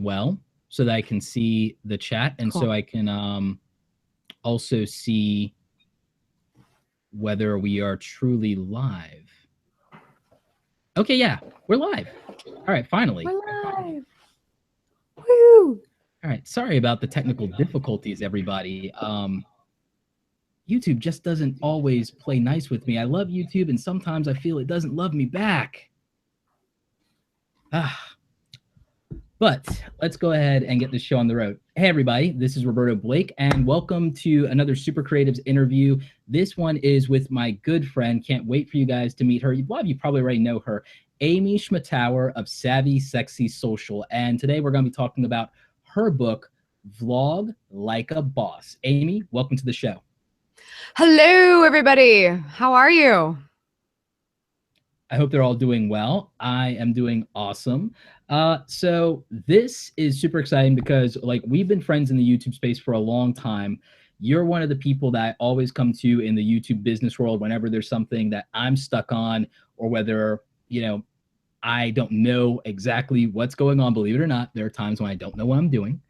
well so that I can see the chat and Cool. so I can also see whether we are truly live. Okay, yeah, we're live. All right, finally. We're live. Woo! All right, sorry about the technical difficulties, everybody. YouTube just doesn't always play nice with me. I love YouTube, and sometimes I feel it doesn't love me back. But let's go ahead and get this show on the road. Hey, everybody, this is Roberto Blake, and welcome to another Super Creatives interview. This one is with my good friend. Can't wait for you guys to meet her. A lot of you probably already know her, Amy Schmittauer of Savvy Sexy Social. And today we're going to be talking about her book, Vlog Like a Boss. Amy, welcome to the show. Hello, everybody. How are you? I hope they're all doing well. I am doing awesome. So this is super exciting because like we've been friends in the YouTube space for a long time. You're one of the people that I always come to in the YouTube business world whenever there's something that I'm stuck on, or whether, you know, I don't know exactly what's going on. Believe it or not, there are times when I don't know what I'm doing.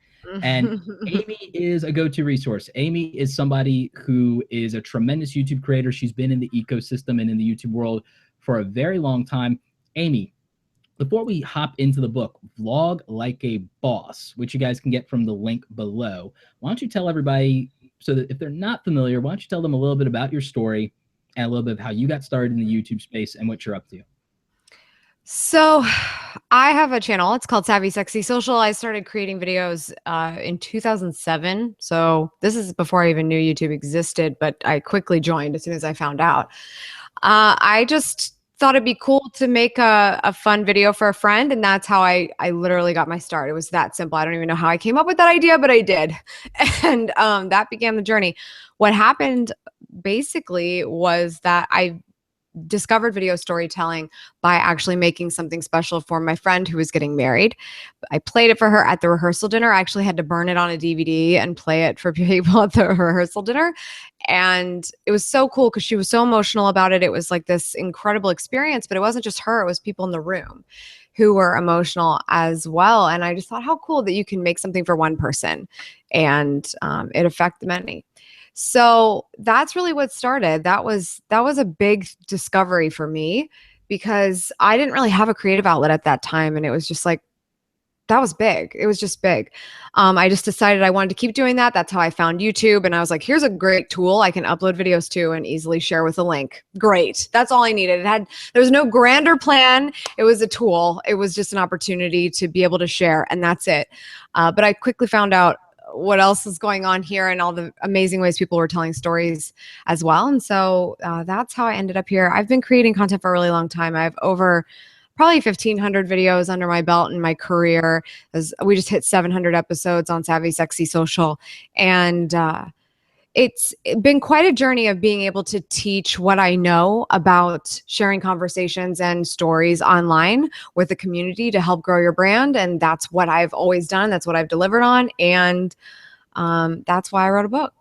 And Amy is a go-to resource. Amy is somebody who is a tremendous YouTube creator. She's been in the ecosystem and in the YouTube world for a very long time. Amy, before we hop into the book, Vlog Like a Boss, which you guys can get from the link below, why don't you tell everybody, so that if they're not familiar, why don't you tell them a little bit about your story and a little bit of how you got started in the YouTube space and what you're up to? So I have a channel. It's called Savvy Sexy Social. I started creating videos in 2007. So this is before I even knew YouTube existed, but I quickly joined as soon as I found out. I just thought it'd be cool to make a fun video for a friend. And that's how I literally got my start. It was that simple. I don't even know how I came up with that idea, but I did. And that began the journey. What happened basically was that I discovered video storytelling by actually making something special for my friend who was getting married. I played it for her at the rehearsal dinner. I actually had to burn it on a DVD and play it for people at the rehearsal dinner. And it was so cool because she was so emotional about it. It was like this incredible experience, but it wasn't just her, it was people in the room who were emotional as well. And I just thought, how cool that you can make something for one person and it affect many. So that's really what started. That was a big discovery for me because I didn't really have a creative outlet at that time. And it was just like, that was big. It was just big. I just decided I wanted to keep doing that. That's how I found YouTube. And I was like, here's a great tool I can upload videos to and easily share with a link. Great. That's all I needed. There was no grander plan. It was a tool. It was just an opportunity to be able to share. And that's it. But I quickly found out what else is going on here and all the amazing ways people were telling stories as well. And so that's how I ended up here. I've been creating content for a really long time. I have over probably 1,500 videos under my belt in my career, as we just hit 700 episodes on Savvy Sexy Social. And it's been quite a journey of being able to teach what I know about sharing conversations and stories online with the community to help grow your brand. And that's what I've always done. That's what I've delivered on. And that's why I wrote a book.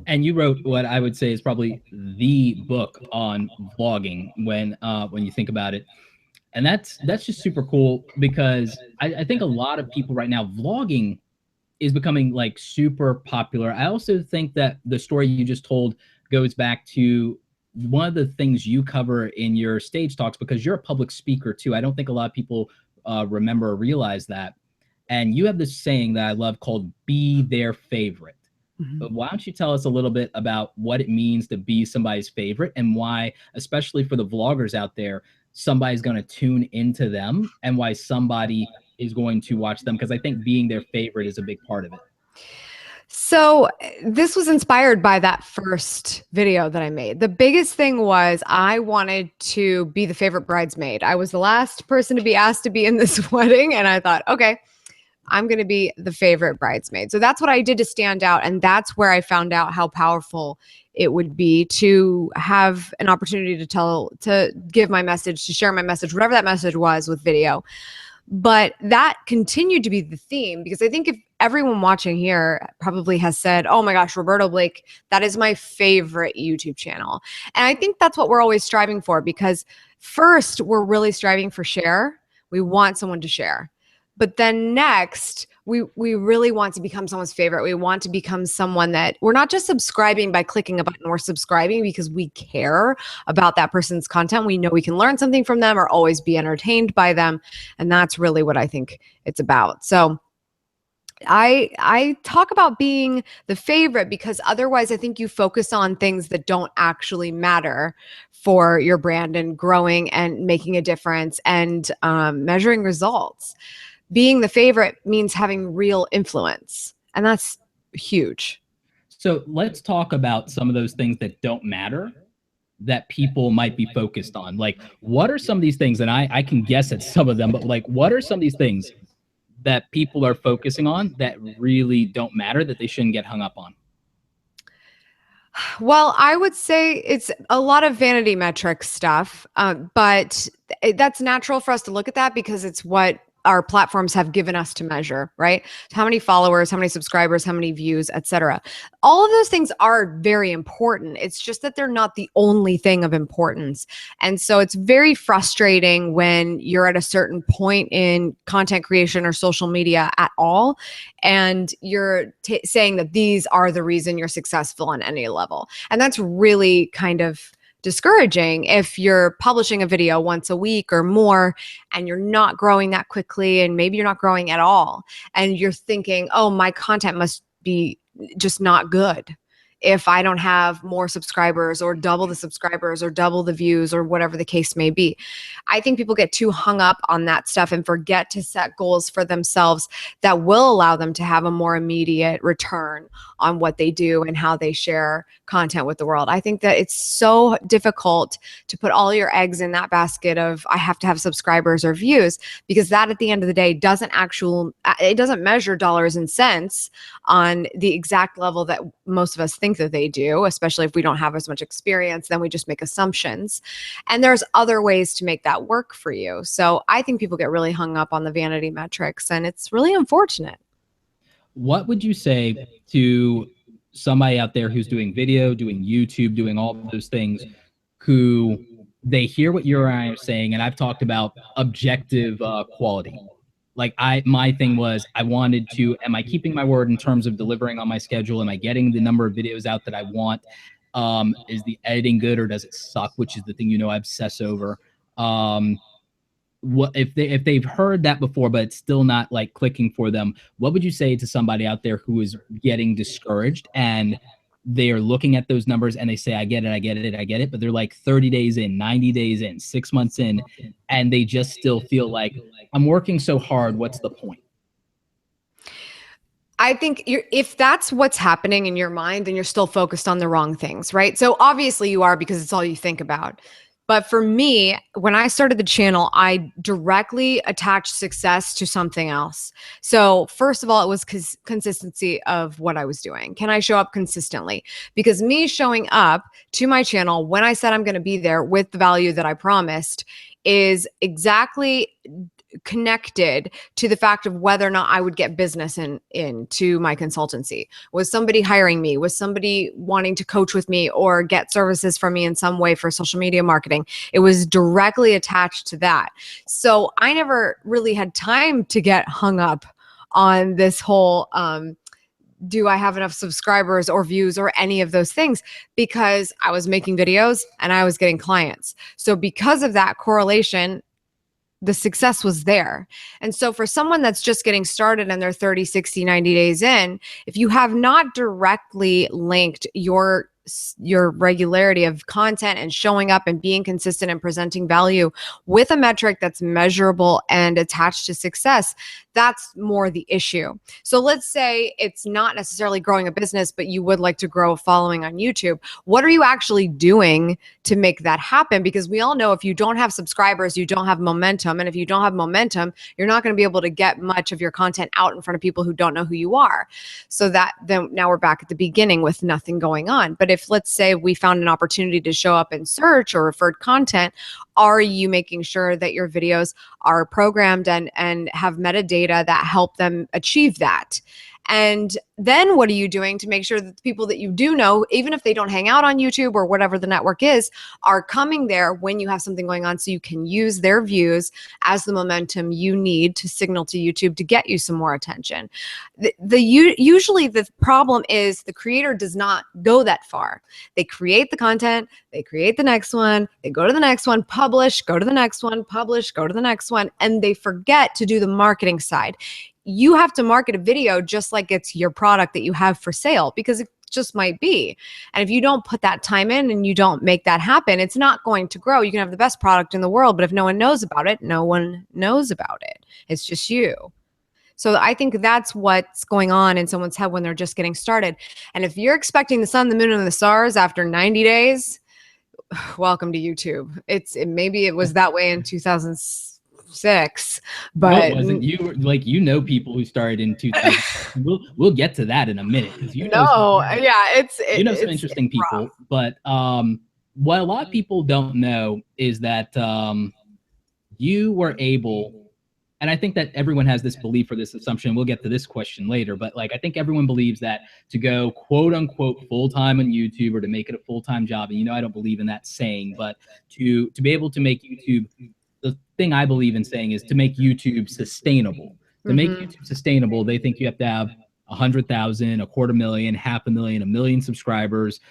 And you wrote what I would say is probably the book on vlogging when you think about it. And that's just super cool because I think a lot of people right now, vlogging is becoming like super popular. I also think that the story you just told goes back to one of the things you cover in your stage talks, because you're a public speaker too. I don't think a lot of people remember or realize that. And you have this saying that I love called "be their favorite." But why don't you tell us a little bit about what it means to be somebody's favorite and why, especially for the vloggers out there, somebody's going to tune into them and why somebody is going to watch them? Because I think being their favorite is a big part of it. So this was inspired by that first video that I made. The biggest thing was I wanted to be the favorite bridesmaid. I was the last person to be asked to be in this wedding. And I thought, okay, I'm going to be the favorite bridesmaid. So that's what I did to stand out. And that's where I found out how powerful it would be to have an opportunity to give my message, to share my message, whatever that message was with video. But that continued to be the theme, because I think if everyone watching here probably has said, oh my gosh, Roberto Blake, that is my favorite YouTube channel. And I think that's what we're always striving for, because first, we're really striving for share. We want someone to share. But then next, we really want to become someone's favorite. We want to become someone that we're not just subscribing by clicking a button. We're subscribing because we care about that person's content. We know we can learn something from them or always be entertained by them. And that's really what I think it's about. So I talk about being the favorite because otherwise I think you focus on things that don't actually matter for your brand and growing and making a difference and measuring results. Being the favorite means having real influence, and that's huge. So let's talk about some of those things that don't matter that people might be focused on. Like, what are some of these things? And I can guess at some of them, but like, what are some of these things that people are focusing on that really don't matter that they shouldn't get hung up on? Well, I would say it's a lot of vanity metric stuff, but that's natural for us to look at that because it's what our platforms have given us to measure, right? How many followers, how many subscribers, how many views, etc. All of those things are very important. It's just that they're not the only thing of importance. And so it's very frustrating when you're at a certain point in content creation or social media at all, and you're saying that these are the reason you're successful on any level. And that's really kind of discouraging if you're publishing a video once a week or more and you're not growing that quickly, and maybe you're not growing at all, and you're thinking, oh, my content must be just not good if I don't have more subscribers or double the subscribers or double the views or whatever the case may be. I think people get too hung up on that stuff and forget to set goals for themselves that will allow them to have a more immediate return on what they do and how they share content with the world. I think that it's so difficult to put all your eggs in that basket of I have to have subscribers or views, because that at the end of the day it doesn't measure dollars and cents on the exact level that most of us think that they do, especially if we don't have as much experience. Then we just make assumptions. And there's other ways to make that work for you. So I think people get really hung up on the vanity metrics, and it's really unfortunate. What would you say to somebody out there who's doing video, doing YouTube, doing all those things, who they hear what you and I are saying, and I've talked about objective quality. Like my thing was I wanted to, am I keeping my word in terms of delivering on my schedule? Am I getting the number of videos out that I want? Is the editing good or does it suck? Which is the thing, I obsess over. What if they've heard that before, but it's still not like clicking for them? What would you say to somebody out there who is getting discouraged and they are looking at those numbers and they say, I get it, but they're like 30 days in, 90 days in, 6 months in, and they just still feel like, I'm working so hard, what's the point? I think if that's what's happening in your mind, then you're still focused on the wrong things, right? So obviously you are, because it's all you think about. But for me, when I started the channel, I directly attached success to something else. So first of all, it was consistency of what I was doing. Can I show up consistently? Because me showing up to my channel when I said I'm going to be there with the value that I promised is exactly connected to the fact of whether or not I would get business into my consultancy. Was somebody hiring me? Was somebody wanting to coach with me or get services from me in some way for social media marketing? It was directly attached to that. So I never really had time to get hung up on this whole do I have enough subscribers or views or any of those things, because I was making videos and I was getting clients. So because of that correlation, the success was there. And so for someone that's just getting started and they're 30, 60, 90 days in, if you have not directly linked your regularity of content and showing up and being consistent and presenting value with a metric that's measurable and attached to success, that's more the issue. So let's say it's not necessarily growing a business, but you would like to grow a following on YouTube. What are you actually doing to make that happen? Because we all know if you don't have subscribers, you don't have momentum. And if you don't have momentum, you're not going to be able to get much of your content out in front of people who don't know who you are. So then now we're back at the beginning with nothing going on. But if, let's say, we found an opportunity to show up in search or referred content, are you making sure that your videos are programmed and have metadata that help them achieve that? And then what are you doing to make sure that the people that you do know, even if they don't hang out on YouTube or whatever the network is, are coming there when you have something going on, so you can use their views as the momentum you need to signal to YouTube to get you some more attention. Usually the problem is the creator does not go that far. They create the content, they create the next one, they go to the next one, publish, go to the next one, publish, go to the next one, and they forget to do the marketing side. You have to market a video just like it's your product that you have for sale, because it just might be. And if you don't put that time in and you don't make that happen, it's not going to grow. You can have the best product in the world, but if no one knows about it, no one knows about it. It's just you. So I think that's what's going on in someone's head when they're just getting started. And if you're expecting the sun, the moon, and the stars after 90 days, welcome to YouTube. Maybe it was that way in 2006, but no, it wasn't. You like, you know, people who started in 2000. we'll get to that in a minute, because you know, you know some interesting people. But what a lot of people don't know is that you were able. And I think that everyone has this belief or this assumption. We'll get to this question later, but like, I think everyone believes that to go quote unquote full-time on YouTube, or to make it a full-time job. And, you know, I don't believe in that saying, but to be able to make YouTube, the thing I believe in saying is to make YouTube sustainable. To make YouTube sustainable, they think you have to have 100,000, 250,000, 500,000, 1 million subscribers.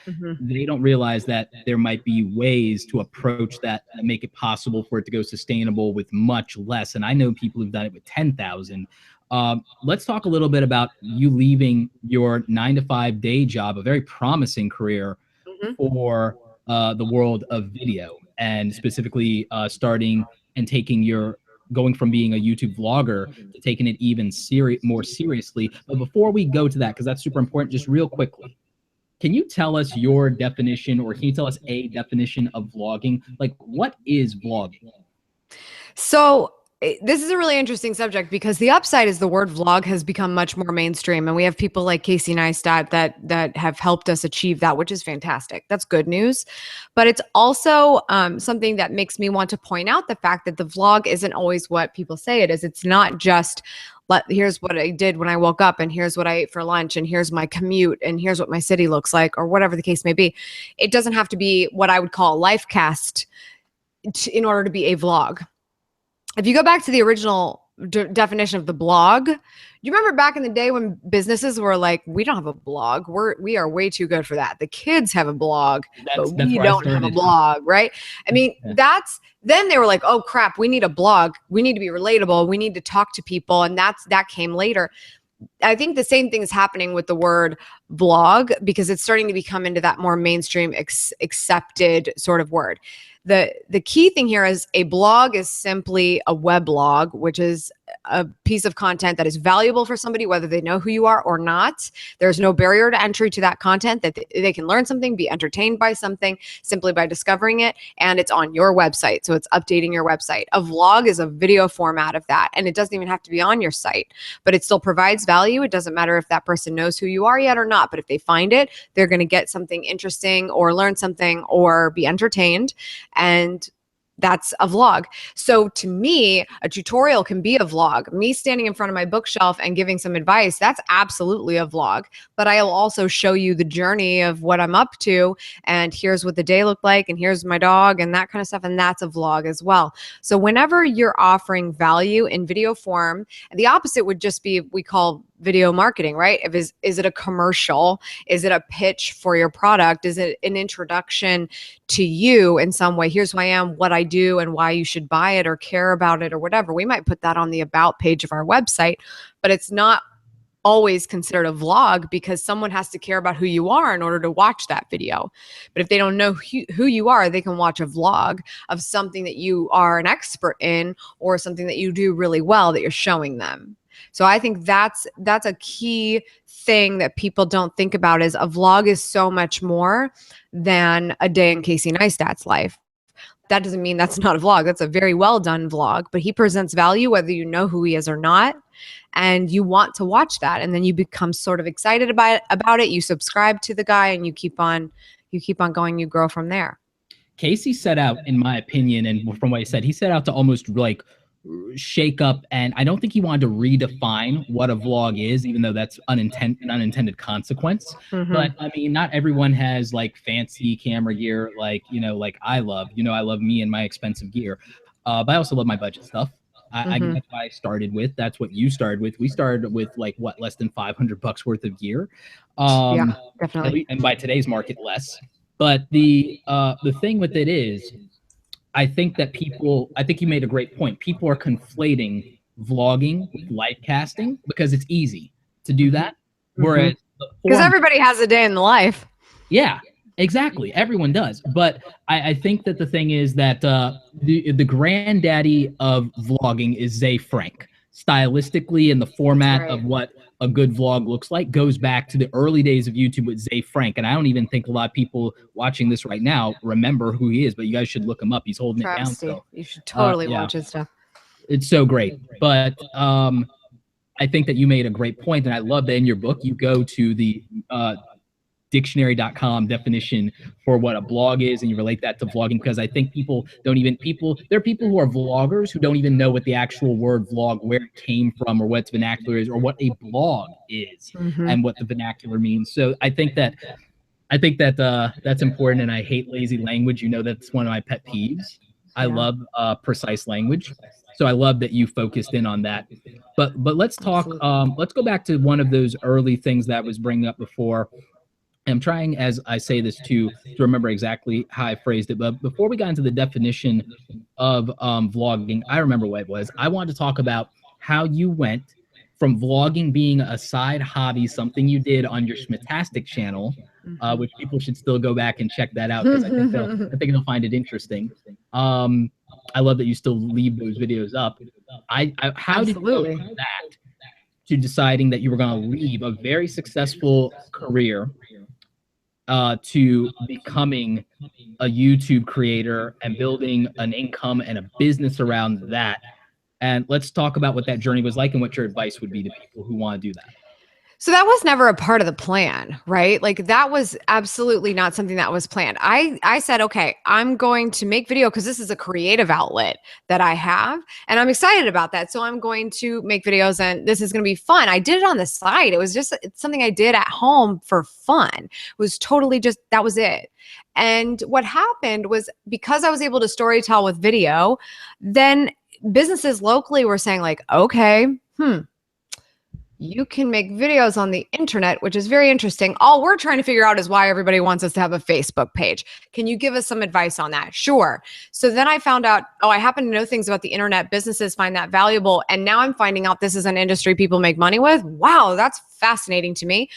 They don't realize that there might be ways to approach that and make it possible for it to go sustainable with much less. And I know people who've done it with 10,000. Let's talk a little bit about you leaving your 9-to-5 day job, a very promising career, for the world of video, and specifically starting and going from being a YouTube vlogger to taking it even more seriously. But before we go to that, because that's super important, just real quickly, can you tell us your definition, or can you tell us a definition of vlogging? Like, what is vlogging? So this is a really interesting subject, because the upside is the word vlog has become much more mainstream, and we have people like Casey Neistat that have helped us achieve that, which is fantastic. That's good news. But it's also something that makes me want to point out the fact that the vlog isn't always what people say it is. It's not just, here's what I did when I woke up, and here's what I ate for lunch, and here's my commute, and here's what my city looks like, or whatever the case may be. It doesn't have to be what I would call a life cast in order to be a vlog. If you go back to the original definition of the blog, you remember back in the day when businesses were like, we don't have a blog. We are way too good for that. The kids have a blog, but we don't have a blog, right? I mean, then they were like, oh crap, we need a blog. We need to be relatable. We need to talk to people. And that came later. I think the same thing is happening with the word vlog, because it's starting to become into that more mainstream accepted sort of word. The key thing here is a blog is simply a weblog, which is a piece of content that is valuable for somebody, whether they know who you are or not. There's no barrier to entry to that content, that they can learn something, be entertained by something simply by discovering it, and it's on your website. So it's updating your website. A vlog is a video format of that, and it doesn't even have to be on your site, but it still provides value. It doesn't matter if that person knows who you are yet or not, but if they find it, they're going to get something interesting or learn something or be entertained. And that's a vlog. So to me, a tutorial can be a vlog. Me standing in front of my bookshelf and giving some advice, that's absolutely a vlog. But I'll also show you the journey of what I'm up to, and here's what the day looked like, and here's my dog, and that kind of stuff, and that's a vlog as well. So whenever you're offering value in video form, and the opposite would just be, we call video marketing, right? Is it a commercial? Is it a pitch for your product? Is it an introduction to you in some way? Here's who I am, what I do, and why you should buy it or care about it or whatever. We might put that on the about page of our website, but it's not always considered a vlog, because someone has to care about who you are in order to watch that video. But if they don't know who you are, they can watch a vlog of something that you are an expert in, or something that you do really well that you're showing them. So I think that's a key thing that people don't think about, is a vlog is so much more than a day in Casey Neistat's life. That doesn't mean that's not a vlog. That's a very well done vlog, but he presents value whether you know who he is or not. And you want to watch that. And then you become sort of excited about it. You subscribe to the guy, and you keep on going, you grow from there. Casey set out, in my opinion, and from what he said to almost like shake up, and I don't think he wanted to redefine what a vlog is, even though that's an unintended consequence. But I mean, not everyone has like fancy camera gear, like, you know, like I love. You know, I love me and my expensive gear, but I also love my budget stuff. I mean, that's what I started with. That's what you started with. We started with like what, less than $500 worth of gear. Yeah, definitely. And by today's market, less. But the thing with it is, I think you made a great point. People are conflating vlogging with live casting because it's easy to do that. Whereas because everybody has a day in the life. Yeah, exactly. Everyone does. But I think that the thing is that the granddaddy of vlogging is Zay Frank. Stylistically, and the format of what a good vlog looks like goes back to the early days of YouTube with Zay Frank. And I don't even think a lot of people watching this right now remember who he is, but you guys should look him up. He's holding it down still. You should totally watch his stuff. It's so great. But I think that you made a great point, and I love that in your book you go to the dictionary.com definition for what a blog is, and you relate that to vlogging, because I think there are people who are vloggers who don't even know what the actual word vlog, where it came from, or what its vernacular is, or what a blog is, and what the vernacular means. So I think that that's important, and I hate lazy language. You know, that's one of my pet peeves. I love precise language. So I love that you focused in on that. But let's talk, let's go back to one of those early things that was bringing up before. I'm trying, as I say this, to remember exactly how I phrased it. But before we got into the definition of vlogging, I remember what it was. I wanted to talk about how you went from vlogging being a side hobby, something you did on your Schmittastic channel, which people should still go back and check that out, because I think they'll find it interesting. I love that you still leave those videos up. How did you go from that to deciding that you were going to leave a very successful career to becoming a YouTube creator and building an income and a business around that? And let's talk about what that journey was like and what your advice would be to people who want to do that. So that was never a part of the plan, right? Like that was absolutely not something that was planned. I said, okay, I'm going to make video because this is a creative outlet that I have, and I'm excited about that. So I'm going to make videos, and this is going to be fun. I did it on the side. It's something I did at home for fun. It was totally just, that was it. And what happened was, because I was able to storytell with video, then businesses locally were saying like, okay, you can make videos on the internet, which is very interesting. All we're trying to figure out is why everybody wants us to have a Facebook page. Can you give us some advice on that? Sure. So then I found out, I happen to know things about the internet. Businesses find that valuable. And now I'm finding out this is an industry people make money with. Wow, that's fascinating to me.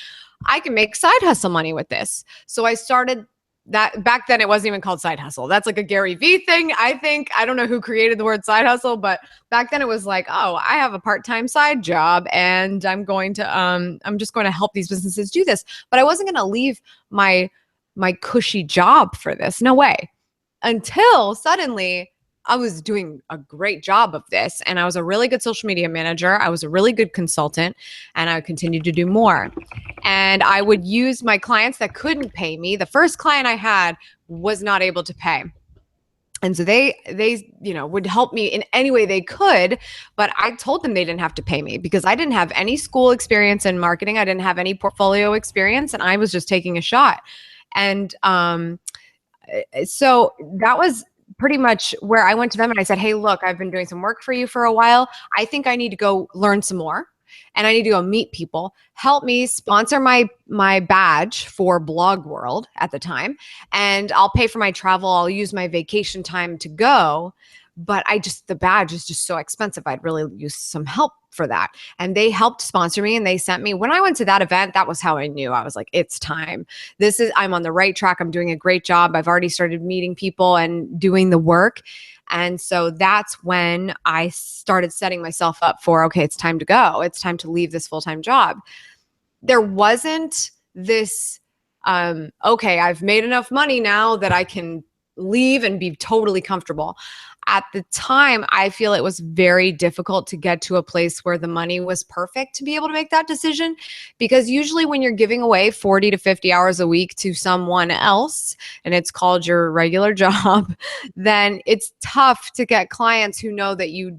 I can make side hustle money with this. So I started that. Back then it wasn't even called side hustle. That's like a Gary Vee thing, I think. I don't know who created the word side hustle, but back then it was like, oh, I have a part-time side job, and I'm just going to help these businesses do this. But I wasn't going to leave my cushy job for this. No way. Until suddenly I was doing a great job of this, and I was a really good social media manager. I was a really good consultant, and I continued to do more. And I would use my clients that couldn't pay me. The first client I had was not able to pay. And so they would help me in any way they could, but I told them they didn't have to pay me because I didn't have any school experience in marketing. I didn't have any portfolio experience, and I was just taking a shot. And so that was pretty much where I went to them and I said, hey, look, I've been doing some work for you for a while. I think I need to go learn some more, and I need to go meet people. Help me sponsor my badge for Blog World at the time, and I'll pay for my travel. I'll use my vacation time to go. But the badge is just so expensive. I'd really use some help for that. And they helped sponsor me, and they sent me, when I went to that event, that was how I knew. I was like, it's time. I'm on the right track. I'm doing a great job. I've already started meeting people and doing the work. And so that's when I started setting myself up for, okay, it's time to go. It's time to leave this full-time job. There wasn't this, okay, I've made enough money now that I can leave and be totally comfortable. At the time, I feel it was very difficult to get to a place where the money was perfect to be able to make that decision, because usually when you're giving away 40 to 50 hours a week to someone else and it's called your regular job, then it's tough to get clients who know that you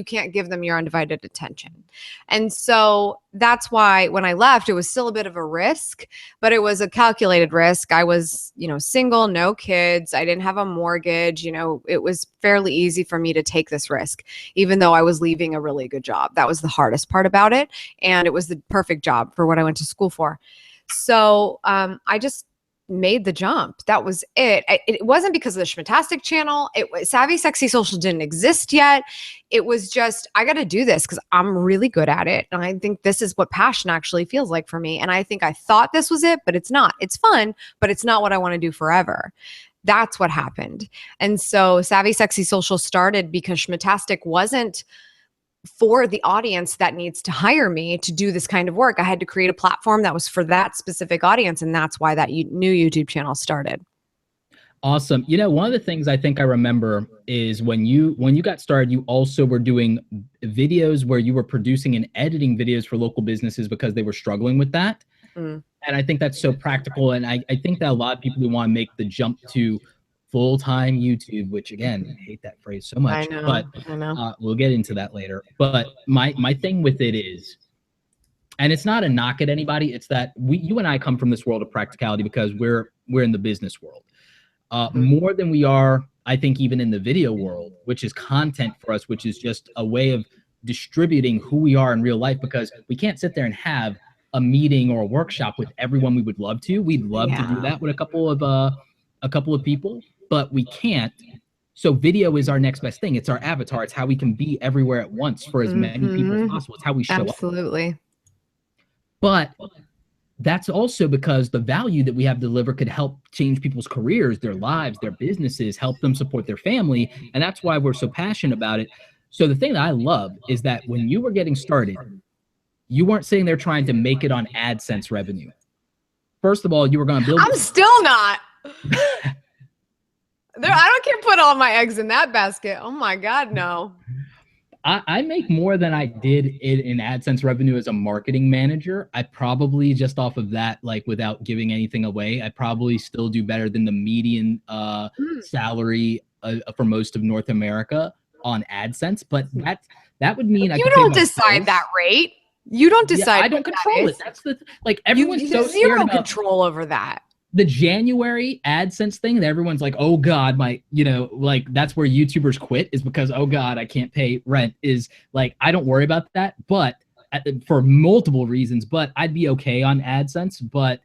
can't give them your undivided attention. And so that's why when I left, it was still a bit of a risk, but it was a calculated risk. I was, single, no kids. I didn't have a mortgage. It was fairly easy for me to take this risk, even though I was leaving a really good job. That was the hardest part about it. And it was the perfect job for what I went to school for. So I just made the jump. That was it. It wasn't because of the Schmittastic channel. Savvy Sexy Social didn't exist yet. It was just, I got to do this because I'm really good at it. And I think this is what passion actually feels like for me. And I think I thought this was it, but it's not. It's fun, but it's not what I want to do forever. That's what happened. And so Savvy Sexy Social started because Schmittastic wasn't for the audience that needs to hire me to do this kind of work. I had to create a platform that was for that specific audience. And that's why that new YouTube channel started. Awesome. One of the things I think I remember is when you got started, you also were doing videos where you were producing and editing videos for local businesses because they were struggling with that. And I think that's so practical. And I think that a lot of people who want to make the jump to full-time YouTube, which again, I hate that phrase so much, but we'll get into that later. But my thing with it is, and it's not a knock at anybody, it's that you and I come from this world of practicality because we're in the business world. More than we are, I think, even in the video world, which is content for us, which is just a way of distributing who we are in real life, because we can't sit there and have a meeting or a workshop with everyone we would love to. We'd love to do that with a couple of people, but we can't. So video is our next best thing. It's our avatar. It's how we can be everywhere at once for as many people as possible. It's how we show up. Absolutely. But that's also because the value that we have to deliver could help change people's careers, their lives, their businesses, help them support their family. And that's why we're so passionate about it. So the thing that I love is that when you were getting started, you weren't sitting there trying to make it on AdSense revenue. First of all, you were going to build. I'm still not. I can't put all my eggs in that basket. Oh my God, no. I make more than I did in AdSense revenue as a marketing manager. I probably, just off of that, like without giving anything away, I probably still do better than the median salary for most of North America on AdSense. But that would mean you don't decide that rate. You don't decide. Yeah, I don't control it. That's everyone's so zero control over that. The January AdSense thing that everyone's like, oh God, that's where YouTubers quit, is because, oh God, I can't pay rent, is like, I don't worry about that, but for multiple reasons, but I'd be okay on AdSense, but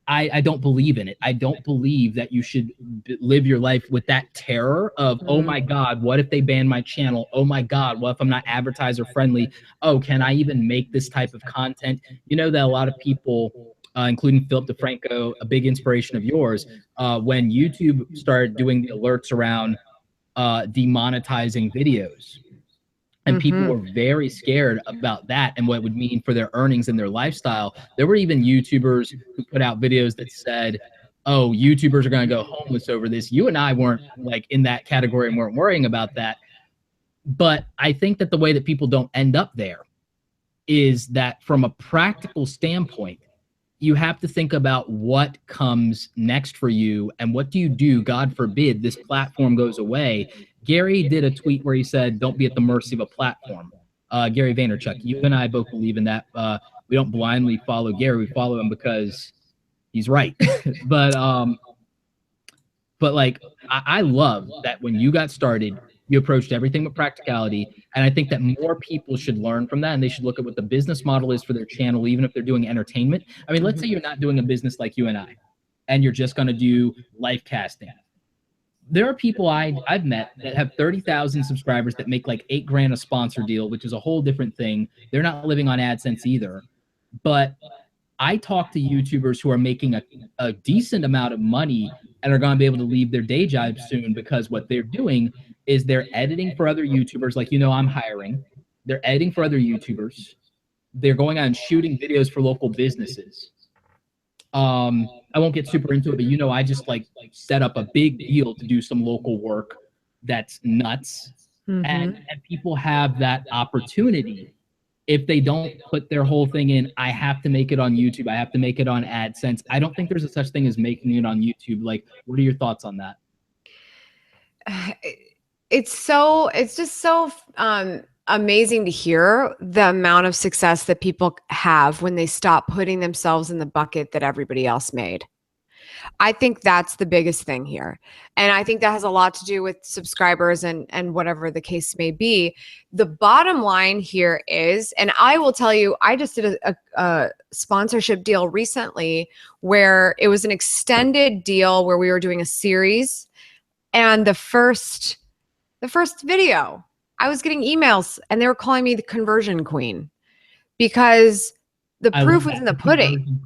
I don't believe in it. I don't believe that you should live your life with that terror of, oh my God, what if they ban my channel? Oh my God, what if I'm not advertiser friendly? Oh, can I even make this type of content? You know that a lot of people, including Philip DeFranco, a big inspiration of yours, when YouTube started doing the alerts around demonetizing videos. And people were very scared about that and what it would mean for their earnings and their lifestyle. There were even YouTubers who put out videos that said, oh, YouTubers are going to go homeless over this. You and I weren't like in that category and weren't worrying about that. But I think that the way that people don't end up there is that from a practical standpoint, you have to think about what comes next for you and what do you do, God forbid, this platform goes away. Gary did a tweet where he said, don't be at the mercy of a platform. Gary Vaynerchuk, you and I both believe in that. We don't blindly follow Gary. We follow him because he's right. But like, I love that when you got started, you approached everything with practicality. And I think that more people should learn from that, and they should look at what the business model is for their channel, even if they're doing entertainment. I mean, let's say you're not doing a business like you and I, and you're just going to do live casting. There are people I've met that have 30,000 subscribers that make like $8,000 a sponsor deal, which is a whole different thing. They're not living on AdSense either. But I talk to YouTubers who are making a decent amount of money and are going to be able to leave their day job soon, because what they're doing is they're editing for other YouTubers. Like, I'm hiring. They're editing for other YouTubers. They're going out and shooting videos for local businesses. I won't get super into it, but I just like set up a big deal to do some local work that's nuts. Mm-hmm. And people have that opportunity. If they don't put their whole thing in, I have to make it on YouTube. I have to make it on AdSense. I don't think there's a such thing as making it on YouTube. Like, what are your thoughts on that? It's just so amazing to hear the amount of success that people have when they stop putting themselves in the bucket that everybody else made. I think that's the biggest thing here. And I think that has a lot to do with subscribers and whatever the case may be. The bottom line here is, and I will tell you, I just did a sponsorship deal recently where it was an extended deal where we were doing a series. And the first video, I was getting emails and they were calling me the conversion queen because the proof was in the pudding,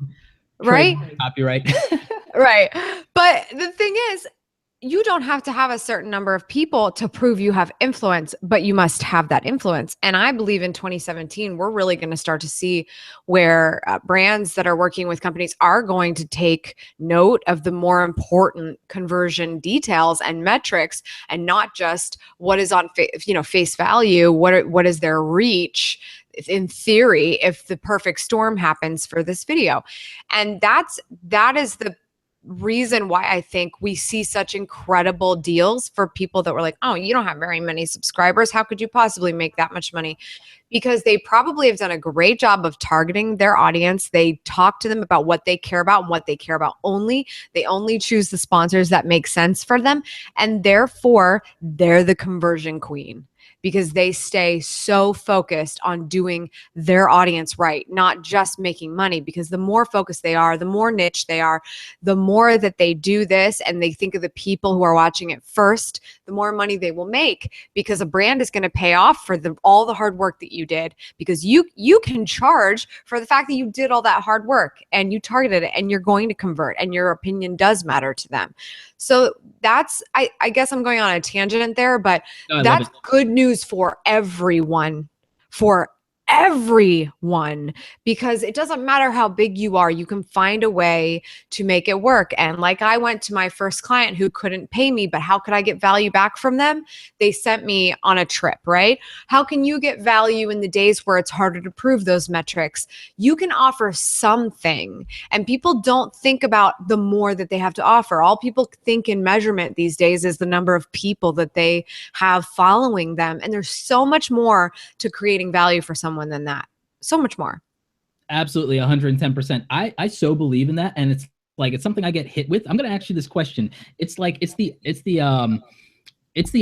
right? Copyright. Right. But the thing is, you don't have to have a certain number of people to prove you have influence, but you must have that influence. And I believe in 2017, we're really going to start to see where brands that are working with companies are going to take note of the more important conversion details and metrics, and not just what is on face value. What is their reach? In theory, if the perfect storm happens for this video. And that is the reason why I think we see such incredible deals for people that were like, oh, you don't have very many subscribers. How could you possibly make that much money? Because they probably have done a great job of targeting their audience. They talk to them about what they care about and what they care about only. They only choose the sponsors that make sense for them. And therefore, they're the conversion queen, because they stay so focused on doing their audience right, not just making money. Because the more focused they are, the more niche they are, the more that they do this and they think of the people who are watching it first, the more money they will make, because a brand is going to pay off for all the hard work that you did, because you can charge for the fact that you did all that hard work and you targeted it and you're going to convert and your opinion does matter to them. So that's, I guess I'm going on a tangent there, but No, that's good news for everyone, because it doesn't matter how big you are, you can find a way to make it work. And like, I went to my first client who couldn't pay me, but how could I get value back from them? They sent me on a trip, right? How can you get value in the days where it's harder to prove those metrics? You can offer something, and people don't think about the more that they have to offer. All people think in measurement these days is the number of people that they have following them. And there's so much more to creating value for someone than that. So much more. Absolutely, 110%. I so believe in that, and it's something I get hit with. I'm gonna ask you this question. It's like it's the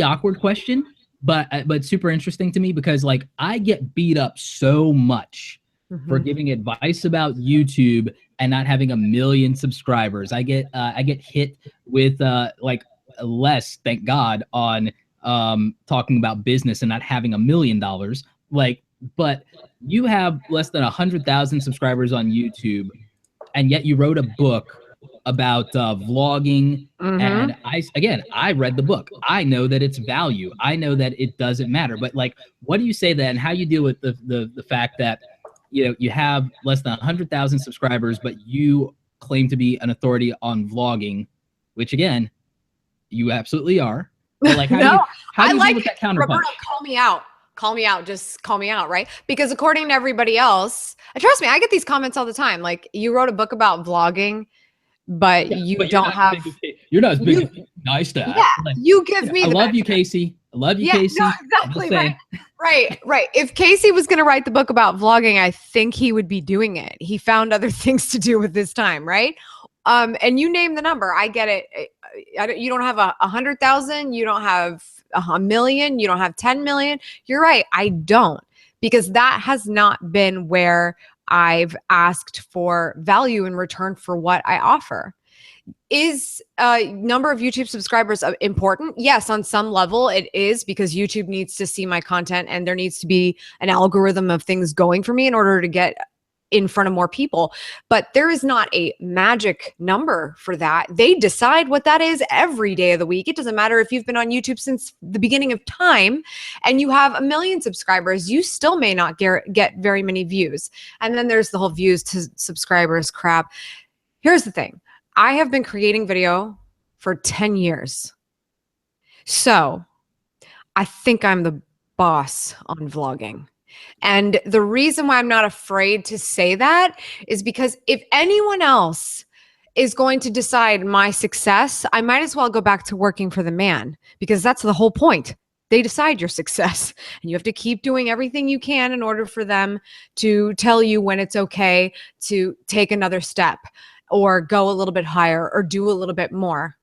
awkward question, but super interesting to me, because like I get beat up so much for giving advice about YouTube and not having 1 million subscribers. I get hit with like less, thank God, on talking about business and not having $1 million. Like, but you have less than 100,000 subscribers on YouTube, and yet you wrote a book about vlogging. And I read the book. I know that it's value. I know that it doesn't matter. But like, what do you say then? How you deal with the fact that you have less than 100,000 subscribers, but you claim to be an authority on vlogging, which again, you absolutely are. But like, how do you deal with that counterpunch? Roberto, call me out, just call me out, right? Because according to everybody else, trust me, I get these comments all the time. Like, you wrote a book about vlogging, but you're not as big. Nice to have. Yeah, you give me. I love you, Casey. I love you, Casey. No, exactly. Right. If Casey was going to write the book about vlogging, I think he would be doing it. He found other things to do with his time, right? And you name the number. I get it. You don't have 100,000. You don't have 1 million. You don't have 10 million. You're right. I don't, because that has not been where I've asked for value in return for what I offer. Is number of YouTube subscribers important? Yes, on some level it is, because YouTube needs to see my content and there needs to be an algorithm of things going for me in order to get in front of more people. But there is not a magic number for that. They decide what that is every day of the week. It doesn't matter if you've been on YouTube since the beginning of time and you have 1 million subscribers, you still may not get very many views. And then there's the whole views to subscribers crap. Here's the thing. I have been creating video for 10 years. So I think I'm the boss on vlogging. And the reason why I'm not afraid to say that is because if anyone else is going to decide my success, I might as well go back to working for the man, because that's the whole point. They decide your success, and you have to keep doing everything you can in order for them to tell you when it's okay to take another step or go a little bit higher or do a little bit more.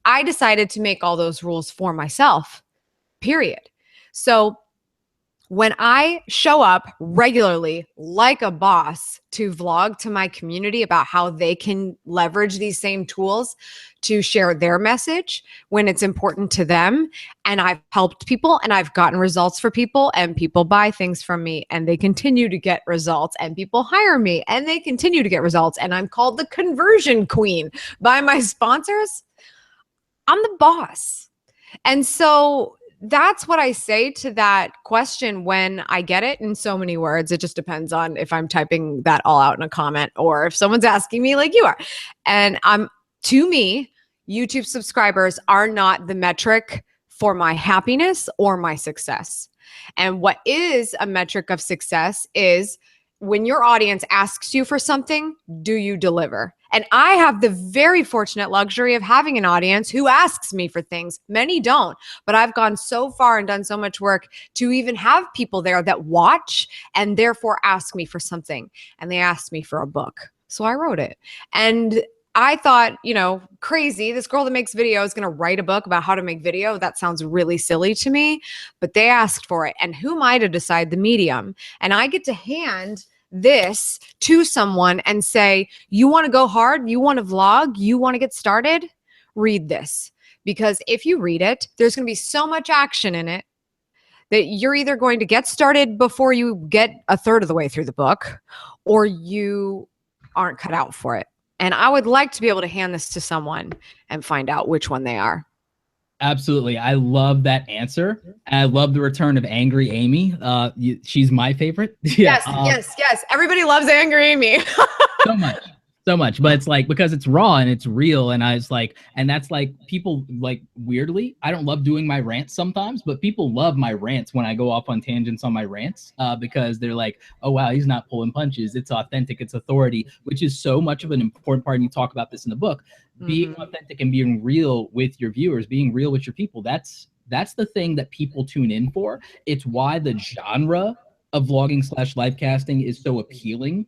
I decided to make all those rules for myself, period. So when I show up regularly like a boss to vlog to my community about how they can leverage these same tools to share their message when it's important to them, and I've helped people and I've gotten results for people, and people buy things from me and they continue to get results, and people hire me and they continue to get results, and I'm called the conversion queen by my sponsors, I'm the boss. And so that's what I say to that question when I get it in so many words. It just depends on if I'm typing that all out in a comment or if someone's asking me like you are. And to me, YouTube subscribers are not the metric for my happiness or my success. And what is a metric of success is when your audience asks you for something, do you deliver? And I have the very fortunate luxury of having an audience who asks me for things. Many don't, but I've gone so far and done so much work to even have people there that watch and therefore ask me for something. And they asked me for a book. So I wrote it. And I thought, crazy, this girl that makes video is going to write a book about how to make video. That sounds really silly to me, but they asked for it. And who am I to decide the medium? And I get to hand this to someone and say, you want to go hard? You want to vlog? You want to get started? Read this. Because if you read it, there's going to be so much action in it that you're either going to get started before you get a third of the way through the book, or you aren't cut out for it. And I would like to be able to hand this to someone and find out which one they are. Absolutely. I love that answer. I love the return of Angry Amy. She's my favorite. Yeah, yes. Everybody loves Angry Amy. So much. But it's like, because it's raw and it's real. And I was like, and that's like, people like, weirdly, I don't love doing my rants sometimes, but people love my rants when I go off on tangents on my rants, because they're like, oh, wow, he's not pulling punches. It's authentic. It's authority, which is so much of an important part. And you talk about this in the book, being authentic and being real with your viewers, being real with your people. That's the thing that people tune in for. It's why the genre of vlogging / live casting is so appealing,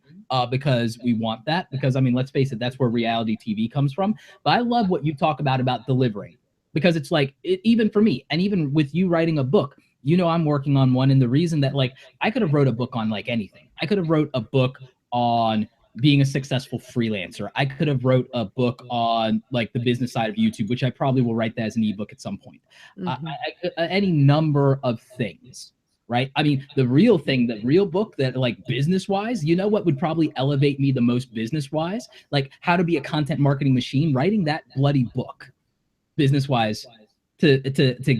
because we want that. Because, I mean, let's face it, that's where reality TV comes from. But I love what you talk about delivering, because it's like, even for me, and even with you writing a book, I'm working on one. And the reason that, like, I could have wrote a book on like anything. I could have wrote a book on being a successful freelancer. I could have wrote a book on like the business side of YouTube, which I probably will write that as an ebook at some point. Any number of things. Right? I mean, the real book that, like, business-wise, what would probably elevate me the most business-wise? Like, how to be a content marketing machine, writing that bloody book, business-wise, to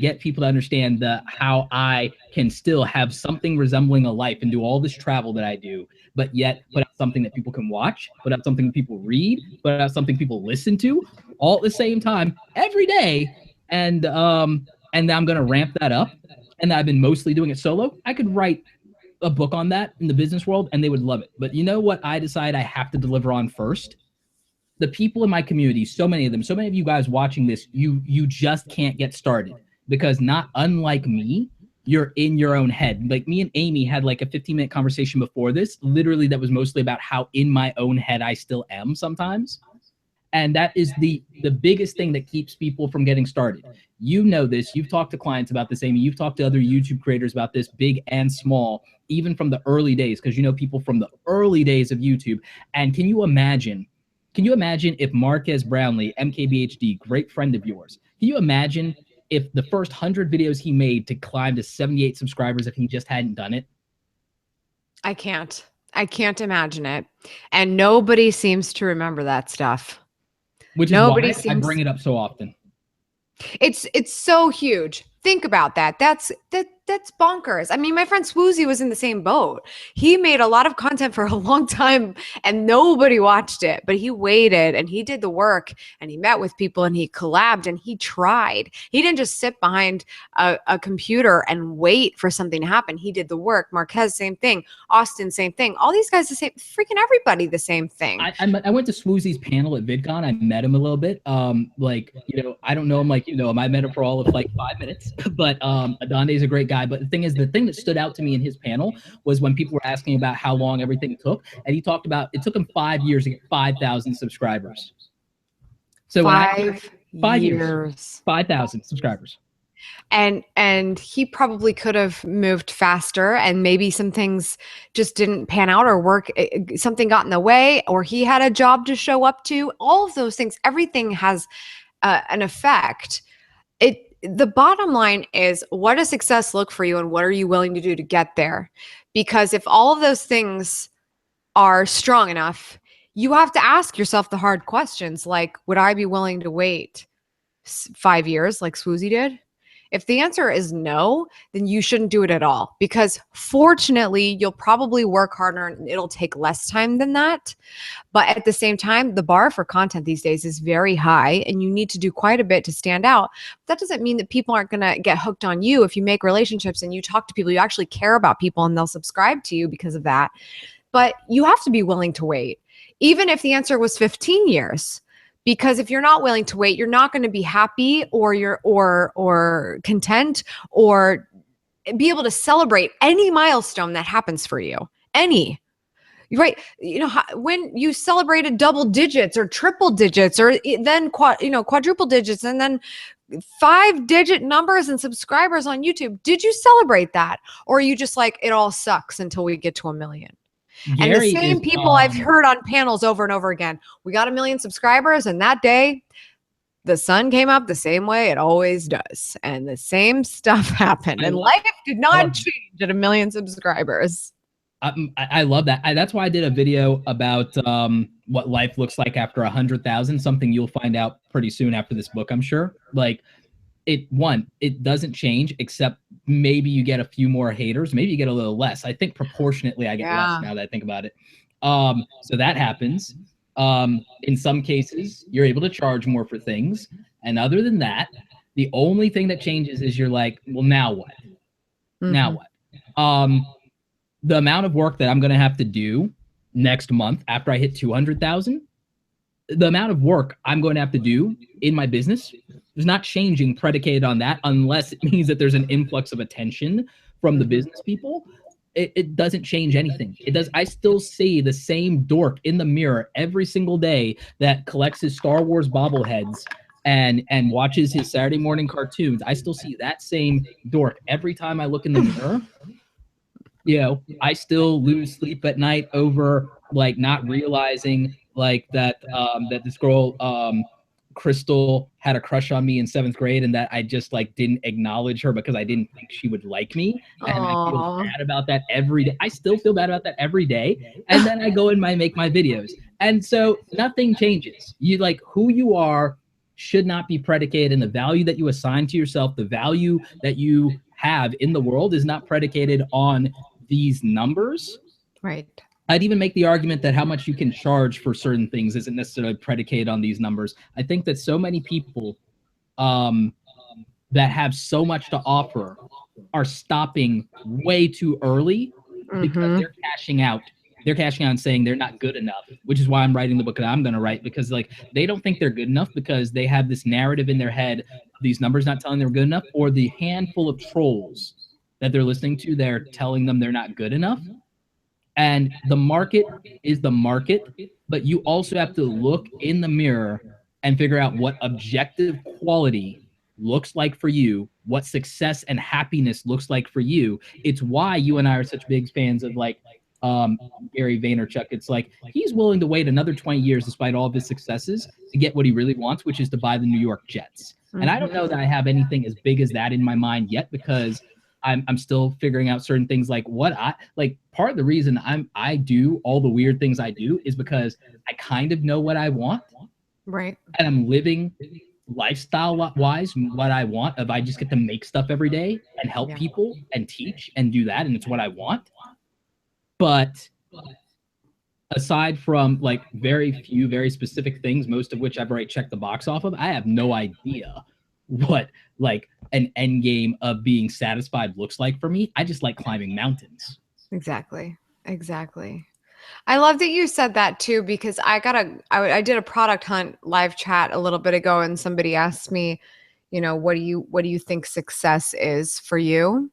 get people to understand how I can still have something resembling a life and do all this travel that I do, but yet put out something that people can watch, put out something people read, put out something people listen to, all at the same time, every day. And I'm going to ramp that up. And I've been mostly doing it solo. I could write a book on that in the business world and they would love it. But you know what I decide I have to deliver on first? The people in my community, so many of them, so many of you guys watching this, you just can't get started, because not unlike me, you're in your own head. Like, me and Amy had like a 15-minute conversation before this, literally, that was mostly about how in my own head I still am sometimes. And that is the biggest thing that keeps people from getting started. You know this. You've talked to clients about this, Amy. You've talked to other YouTube creators about this, big and small, even from the early days, because you know people from the early days of YouTube. And can you imagine if Marquez Brownlee, MKBHD, great friend of yours, can you imagine if the first 100 videos he made to climb to 78 subscribers, if he just hadn't done it? I can't imagine it. And nobody seems to remember that stuff. Which is why I bring it up so often. It's so huge. Think about that. that's bonkers. I mean, my friend Swoozy was in the same boat. He made a lot of content for a long time and nobody watched it, but he waited and he did the work and he met with people and he collabed and he tried. He didn't just sit behind a computer and wait for something to happen. He did the work. Marquez, same thing. Austin, same thing. All these guys, the same, freaking everybody, the same thing. I went to Swoozy's panel at VidCon. I met him a little bit. Like, you know, I don't know him like you know him. I met him for all of like 5 minutes, but Adande's a great guy. But the thing is, the thing that stood out to me in his panel was when people were asking about how long everything took, and he talked about it took him 5 years to get 5,000 subscribers. So 5 years, 5,000 subscribers. And he probably could have moved faster, and maybe some things just didn't pan out or work. Something got in the way, or he had a job to show up to. All of those things, everything has an effect. The bottom line is, what does success look for you, and what are you willing to do to get there? Because if all of those things are strong enough, you have to ask yourself the hard questions, like, would I be willing to wait 5 years like Swoozy did? If the answer is no, then you shouldn't do it at all, because fortunately, you'll probably work harder and it'll take less time than that. But at the same time, the bar for content these days is very high and you need to do quite a bit to stand out. That doesn't mean that people aren't going to get hooked on you. If you make relationships and you talk to people, you actually care about people and they'll subscribe to you because of that. But you have to be willing to wait, even if the answer was 15 years. Because if you're not willing to wait, you're not going to be happy or content or be able to celebrate any milestone that happens for you. Any. Right. You know, when you celebrated double digits or triple digits or then quadruple digits and then 5-digit numbers and subscribers on YouTube, did you celebrate that? Or are you just like, it all sucks until we get to 1 million? And the same people I've heard on panels over and over again. We got 1 million subscribers, and that day the sun came up the same way it always does, and the same stuff happened, and life did not change at 1 million subscribers. I love that. That's why I did a video about what life looks like after 100,000. Something you'll find out pretty soon after this book, I'm sure. Like, it doesn't change, except maybe you get a few more haters, maybe you get a little less. I think proportionately I get less now that I think about it. So that happens. In some cases you're able to charge more for things, and other than that, the only thing that changes is you're like, well, now what? Now what? The amount of work that I'm going to have to do next month after I hit 200,000, the amount of work I'm going to have to do in my business is not changing predicated on that, unless it means that there's an influx of attention from the business people. It doesn't change anything. It does. I still see the same dork in the mirror every single day that collects his Star Wars bobbleheads and watches his Saturday morning cartoons. I still see that same dork every time I look in the mirror. You know, I still lose sleep at night over like not realizing like that that this girl Crystal had a crush on me in 7th grade, and that I just like didn't acknowledge her because I didn't think she would like me. And I feel bad about that every day. I still feel bad about that every day. And then I go and make my videos. And so nothing changes. You like who you are should not be predicated, and the value that you assign to yourself, the value that you have in the world is not predicated on these numbers. Right. I'd even make the argument that how much you can charge for certain things isn't necessarily predicated on these numbers. I think that so many people that have so much to offer are stopping way too early because they're cashing out. They're cashing out and saying they're not good enough, which is why I'm writing the book that I'm going to write, because like they don't think they're good enough because they have this narrative in their head of these numbers not telling them they're good enough, or the handful of trolls that they're listening to, they're telling them they're not good enough. And the market is the market, but you also have to look in the mirror and figure out what objective quality looks like for you, what success and happiness looks like for you. It's why you and I are such big fans of like Gary Vaynerchuk. It's like he's willing to wait another 20 years despite all of his successes to get what he really wants, which is to buy the New York Jets. And I don't know that I have anything as big as that in my mind yet, because I'm still figuring out certain things, like what I like. Part of the reason I do all the weird things I do is because I kind of know what I want. Right. And I'm living lifestyle wise, what I want, if I just get to make stuff every day and help Yeah. people and teach and do that, and it's what I want. But aside from like very few, very specific things, most of which I've already checked the box off of, I have no idea what like an end game of being satisfied looks like for me. I just like climbing mountains. Exactly. Exactly. I love that you said that too, because I did a product hunt live chat a little bit ago, and somebody asked me, what do you think success is for you?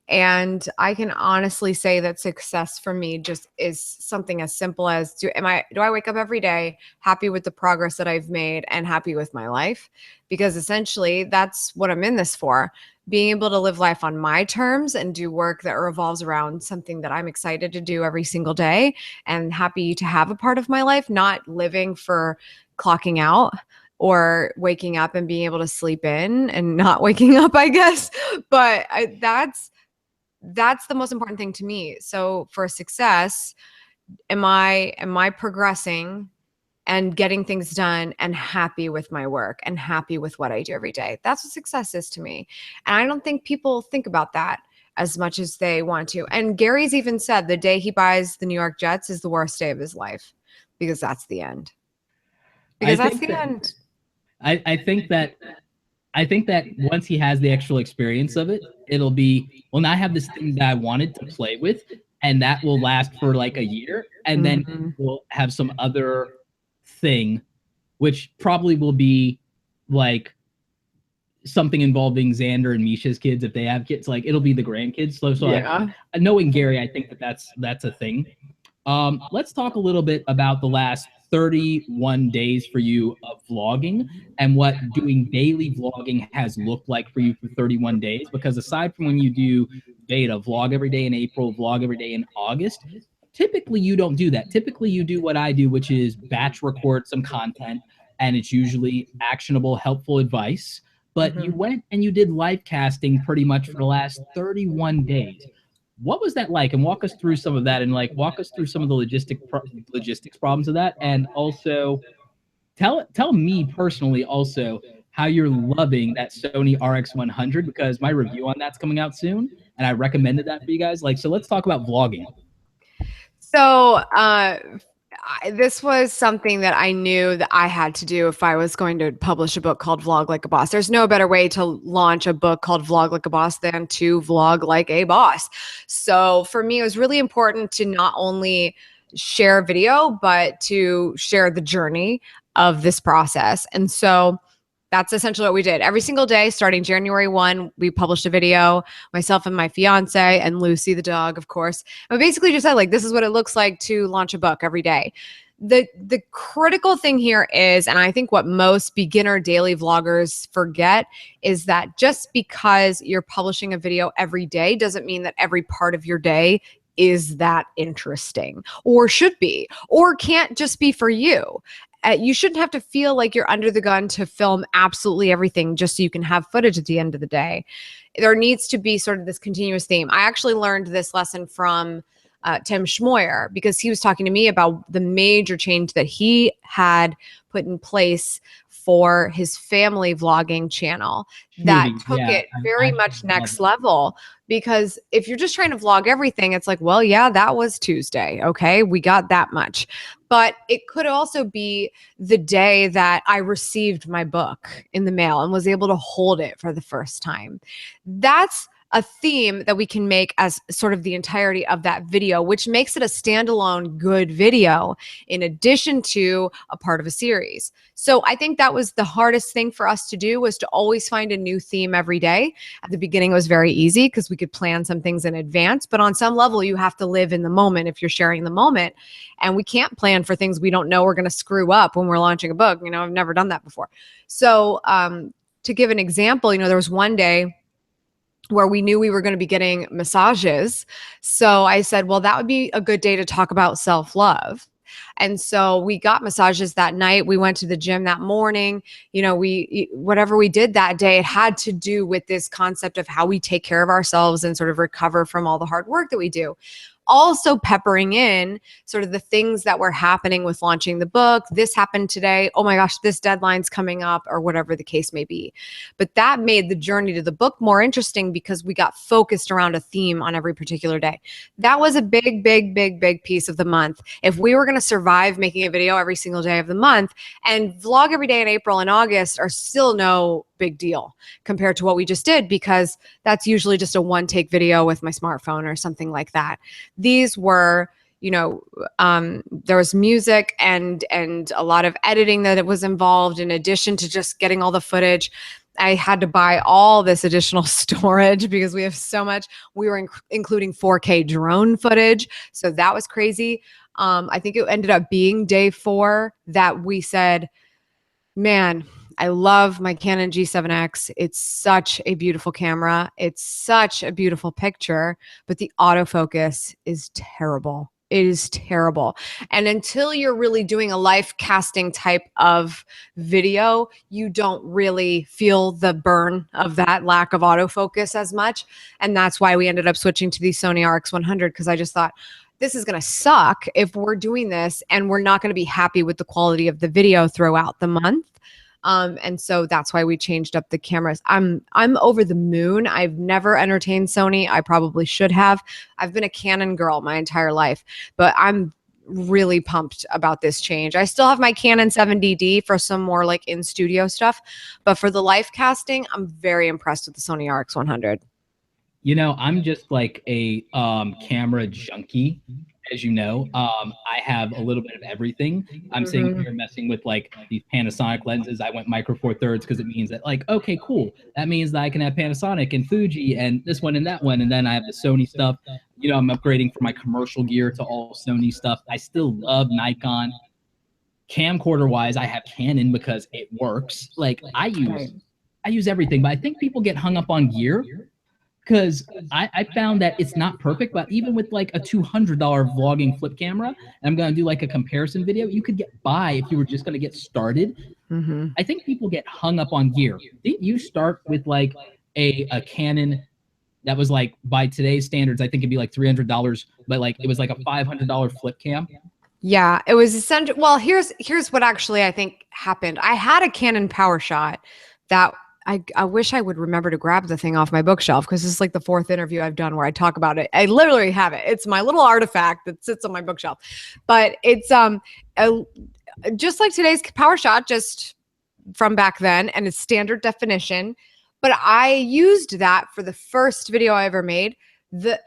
And I can honestly say that success for me just is something as simple as do I wake up every day happy with the progress that I've made and happy with my life? Because essentially that's what I'm in this for. Being able to live life on my terms and do work that revolves around something that I'm excited to do every single day and happy to have a part of my life, not living for clocking out or waking up and being able to sleep in and not waking up, I guess. But that's the most important thing to me. So for success, am I progressing and getting things done and happy with my work and happy with what I do every day? That's what success is to me. And I don't think people think about that as much as they want to. And Gary's even said the day he buys the New York Jets is the worst day of his life because that's the end. I Because that's think the that end. I think that once he has the actual experience of it, it'll be, well, now I have this thing that I wanted to play with, and that will last for like a year, and then Mhm. we'll have some other thing, which probably will be like something involving Xander and Misha's kids if they have kids. Like it'll be the grandkids. Yeah. Knowing Gary, I think that that's a thing. Let's talk a little bit about the last 31 days for you of vlogging and what doing daily vlogging has looked like for you for 31 days. Because aside from when you do beta, vlog every day in April, vlog every day in August, typically you don't do that. Typically you do what I do, which is batch record some content, and it's usually actionable, helpful advice. But you Mhm. went and you did live casting pretty much for the last 31 days. What was that like? And walk us through some of that, and like walk us through some of the logistics problems of that, and also tell me personally also how you're loving that Sony RX100, because my review on that's coming out soon, and I recommended that for you guys. Like, so let's talk about vlogging. So, this was something that I knew that I had to do if I was going to publish a book called Vlog Like a Boss. There's no better way to launch a book called Vlog Like a Boss than to vlog like a boss. So for me, it was really important to not only share video, but to share the journey of this process. And so that's essentially what we did. Every single day, starting January 1, we published a video, myself and my fiance and Lucy, the dog, of course. And we basically just said, like, this is what it looks like to launch a book every day. The critical thing here is, and I think what most beginner daily vloggers forget, is that just because you're publishing a video every day doesn't mean that every part of your day is that interesting or should be or can't just be for you. You shouldn't have to feel like you're under the gun to film absolutely everything just so you can have footage at the end of the day. There needs to be sort of this continuous theme. I actually learned this lesson from Tim Schmoyer, because he was talking to me about the major change that he had put in place for his family vlogging channel that Smoothies, took yeah, it very I much love next that. level. Because if you're just trying to vlog everything, it's like, well, yeah, that was Tuesday. Okay, we got that much. But it could also be the day that I received my book in the mail and was able to hold it for the first time. That's a theme that we can make as sort of the entirety of that video, which makes it a standalone good video in addition to a part of a series. So I think that was the hardest thing for us to do, was to always find a new theme every day. At the beginning, it was very easy because we could plan some things in advance, but on some level, you have to live in the moment if you're sharing the moment. And we can't plan for things we don't know we're going to screw up when we're launching a book. I've never done that before. So to give an example, there was one day where we knew we were going to be getting massages. So I said, well, that would be a good day to talk about self-love. And so we got massages that night. We went to the gym that morning. Whatever we did that day, it had to do with this concept of how we take care of ourselves and sort of recover from all the hard work that we do. also peppering in sort of the things that were happening with launching the book. This happened today. Oh my gosh, this deadline's coming up, or whatever the case may be. But that made the journey to the book more interesting because we got focused around a theme on every particular day. That was a big, big, big, big piece of the month. If we were going to survive making a video every single day of the month, and vlog every day in April and August are still no big deal compared to what we just did, because that's usually just a one-take video with my smartphone or something like that. These were, you know, there was music and a lot of editing that it was involved, in addition to just getting all the footage. I had to buy all this additional storage because we have so much. We were including 4K drone footage, so that was crazy. I think it ended up being day 4 that we said, man, I love my Canon G7X. It's such a beautiful camera. It's such a beautiful picture, but the autofocus is terrible. It is terrible. And until you're really doing a life casting type of video, you don't really feel the burn of that lack of autofocus as much. And that's why we ended up switching to the Sony RX100, because I just thought, this is going to suck if we're doing this and we're not going to be happy with the quality of the video throughout the month. And so that's why we changed up the cameras. I'm over the moon. I've never entertained Sony. I probably should have. I've been a Canon girl my entire life, but I'm really pumped about this change. I still have my Canon 7DD for some more like in studio stuff, but for the life casting, I'm very impressed with the Sony RX100. You know, I'm just like a camera junkie, as you know. I have a little bit of everything. I'm sitting here messing with like these Panasonic lenses. I went micro four thirds because it means that like, okay, cool. That means that I can have Panasonic and Fuji and this one and that one. And then I have the Sony stuff. You know, I'm upgrading from my commercial gear to all Sony stuff. I still love Nikon. Camcorder wise, I have Canon because it works. Like I use everything, but I think people get hung up on gear. Because I found that it's not perfect, but even with like a $200 vlogging flip camera, and I'm going to do like a comparison video, you could get by if you were just going to get started. I think people get hung up on gear. Didn't you start with like a Canon that was like, by today's standards, I think it'd be like $300, but like it was like a $500 flip cam? Yeah, it was essential. Well, here's what actually I think happened. I had a Canon PowerShot that I wish I would remember to grab the thing off my bookshelf, because this is like the 4th interview I've done where I talk about it. I literally have it. It's my little artifact that sits on my bookshelf. But it's just like today's PowerShot, just from back then, and it's standard definition. But I used that for the first video I ever made.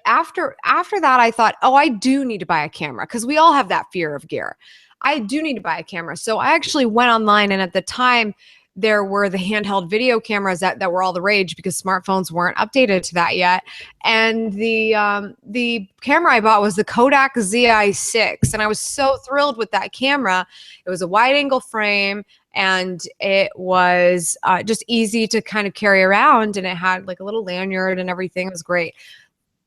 After that, I thought, oh, I do need to buy a camera, because we all have that fear of gear. I do need to buy a camera. So I actually went online, and at the time, there were the handheld video cameras that were all the rage because smartphones weren't updated to that yet. And the camera I bought was the Kodak ZI-6. And I was so thrilled with that camera. It was a wide angle frame, and it was just easy to kind of carry around. And it had like a little lanyard and everything. It was great.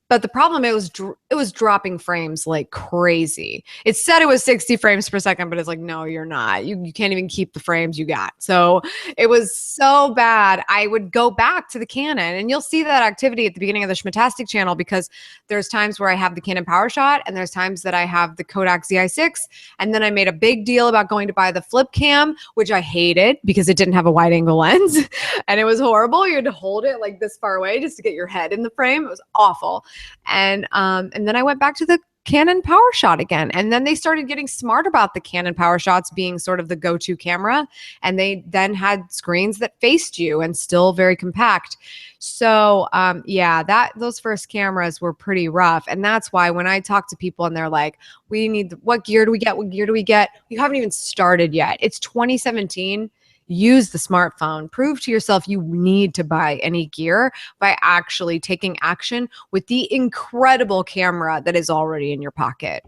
But the problem, it was dropping frames like crazy. It said it was 60 frames per second, but it's like, no, you're not. You can't even keep the frames you got. So it was so bad. I would go back to the Canon, and you'll see that activity at the beginning of the Schmittastic channel, because there's times where I have the Canon PowerShot, and there's times that I have the Kodak ZI-6. And then I made a big deal about going to buy the flip cam, which I hated because it didn't have a wide angle lens and it was horrible. You had to hold it like this far away just to get your head in the frame. It was awful. And then I went back to the Canon PowerShot again. And then they started getting smart about the Canon PowerShots being sort of the go-to camera. And they then had screens that faced you and still very compact. So yeah, those first cameras were pretty rough. And that's why when I talk to people and they're like, we need, what gear do we get? What gear do we get? You haven't even started yet. It's 2017. Use the smartphone. Prove to yourself you need to buy any gear by actually taking action with the incredible camera that is already in your pocket.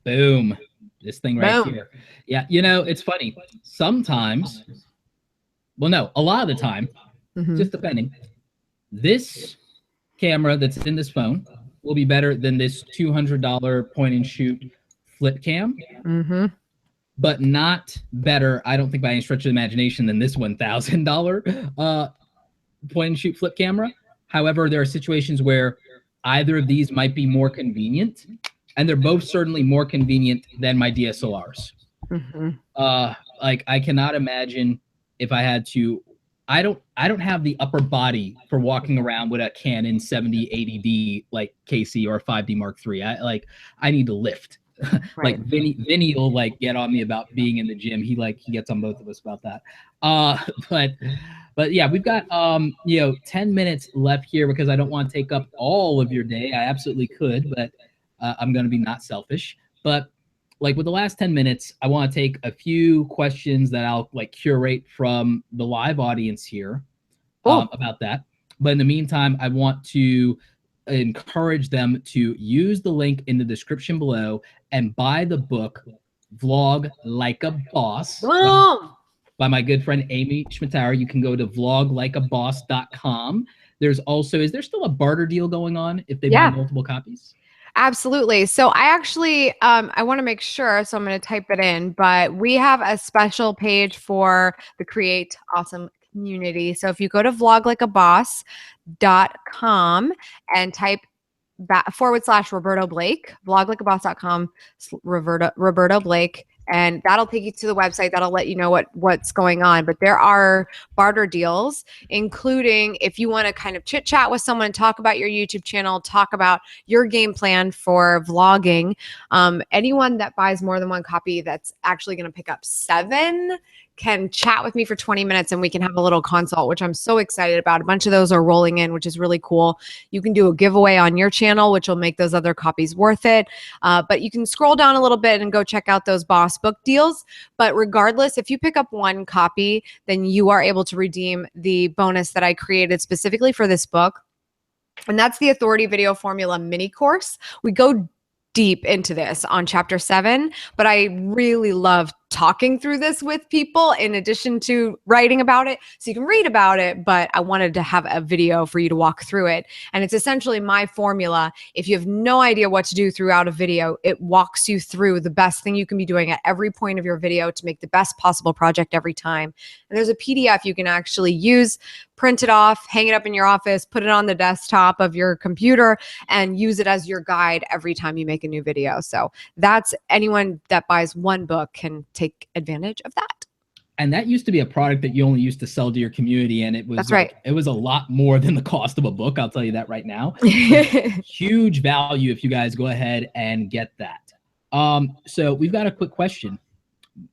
Boom. This thing right here. Yeah, you know, it's funny. Sometimes, well, no, a lot of the time, just depending, this camera that's in this phone will be better than this $200 point and shoot flip cam. But not better, I don't think by any stretch of the imagination, than this $1,000 point and shoot flip camera. However, there are situations where either of these might be more convenient, and they're both certainly more convenient than my DSLRs. Like I cannot imagine if I had to. I don't have the upper body for walking around with a Canon 7080D like KC or a 5D Mark III. I need to lift. Like Right. Vinny will like get on me about being in the gym. He gets on both of us about that. But yeah, we've got 10 minutes left here because I don't want to take up all of your day. I absolutely could, but I'm going to be not selfish. But like with the last 10 minutes, I want to take a few questions that I'll like curate from the live audience here about that. But in the meantime, I want to encourage them to use the link in the description below and buy the book Vlog Like a Boss by my good friend Amy Schmittauer. You can go to vloglikeaboss.com. There's also, is there still a barter deal going on if they buy multiple copies? Absolutely. So I actually, I want to make sure, so I'm going to type it in, but we have a special page for the Create Awesome community. So if you go to vloglikeaboss.com and type /Roberto Blake, vloglikeaboss.com Roberto Blake, and that'll take you to the website. That'll let you know what's going on. But there are barter deals, including if you want to kind of chit chat with someone, talk about your YouTube channel, talk about your game plan for vlogging. Anyone that buys more than one copy that's actually going to pick up 7 can chat with me for 20 minutes and we can have a little consult, which I'm so excited about. A bunch of those are rolling in, which is really cool. You can do a giveaway on your channel, which will make those other copies worth it. But you can scroll down a little bit and go check out those Boss Book deals. But regardless, if you pick up 1 copy, then you are able to redeem the bonus that I created specifically for this book. And that's the Authority Video Formula mini course. We go deep into this on chapter 7, but I really love talking through this with people in addition to writing about it. So you can read about it, but I wanted to have a video for you to walk through it. And it's essentially my formula. If you have no idea what to do throughout a video, it walks you through the best thing you can be doing at every point of your video to make the best possible project every time. And there's a PDF you can actually use, print it off, hang it up in your office, put it on the desktop of your computer, and use it as your guide every time you make a new video. So that's anyone that buys 1 book can take advantage of that. And that used to be a product that you only used to sell to your community, and it was That's right. It was a lot more than the cost of a book. I'll tell you that right now. Huge value if you guys go ahead and get that. So we've got a quick question.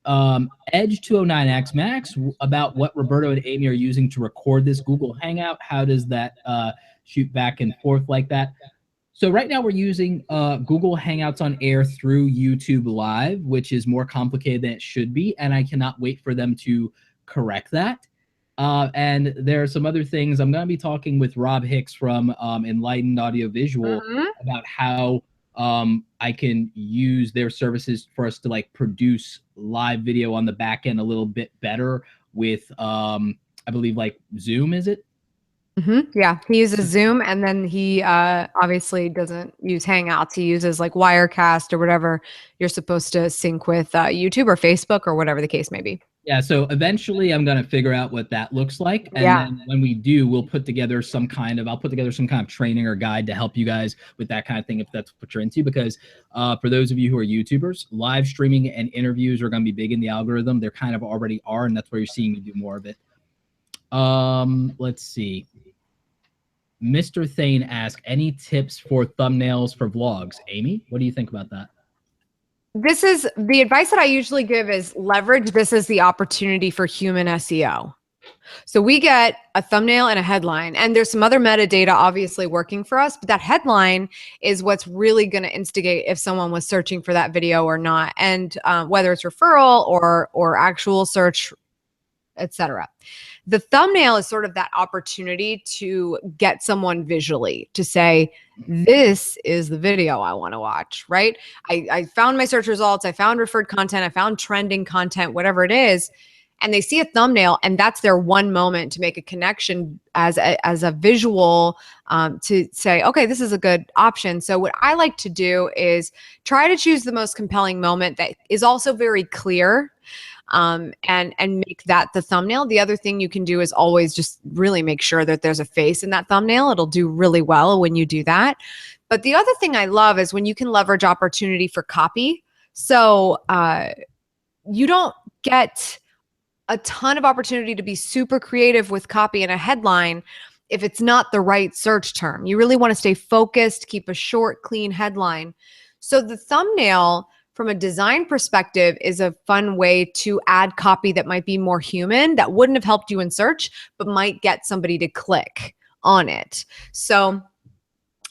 Edge 209X Max about what Roberto and Amy are using to record this Google Hangout. How does that shoot back and forth like that? So right now we're using Google Hangouts on Air through YouTube Live, which is more complicated than it should be, and I cannot wait for them to correct that. And there are some other things. I'm going to be talking with Rob Hicks from Enlightened Audiovisual about how I can use their services for us to like produce live video on the back end a little bit better with, I believe, like Zoom, is it? Yeah, he uses Zoom, and then he obviously doesn't use Hangouts. He uses like Wirecast or whatever you're supposed to sync with YouTube or Facebook or whatever the case may be. Yeah, so eventually I'm going to figure out what that looks like. And then when we do, we'll put together I'll put together some kind of training or guide to help you guys with that kind of thing if that's what you're into. Because for those of you who are YouTubers, live streaming and interviews are going to be big in the algorithm. They're kind of already are, and that's where you're seeing me do more of it. Let's see. Mr. Thane asked, any tips for thumbnails for vlogs? Amy, what do you think about that? This is the advice that I usually give is leverage this as the opportunity for human SEO. So we get a thumbnail and a headline, and there's some other metadata obviously working for us, but that headline is what's really going to instigate if someone was searching for that video or not. And whether it's referral or actual search, etc. The thumbnail is sort of that opportunity to get someone visually to say, this is the video I want to watch, right? I found my search results. I found referred content. I found trending content, whatever it is. and they see a thumbnail and that's their one moment to make a connection as a visual, to say, okay, this is a good option. So what I like to do is try to choose the most compelling moment that is also very clear, and make that the thumbnail. The other thing you can do is always just really make sure that there's a face in that thumbnail. It'll do really well when you do that. But the other thing I love is when you can leverage opportunity for copy. So you don't get a ton of opportunity to be super creative with copy and a headline if it's not the right search term. You really want to stay focused, keep a short, clean headline. So the thumbnail, from a design perspective, is a fun way to add copy that might be more human, that wouldn't have helped you in search, but might get somebody to click on it. So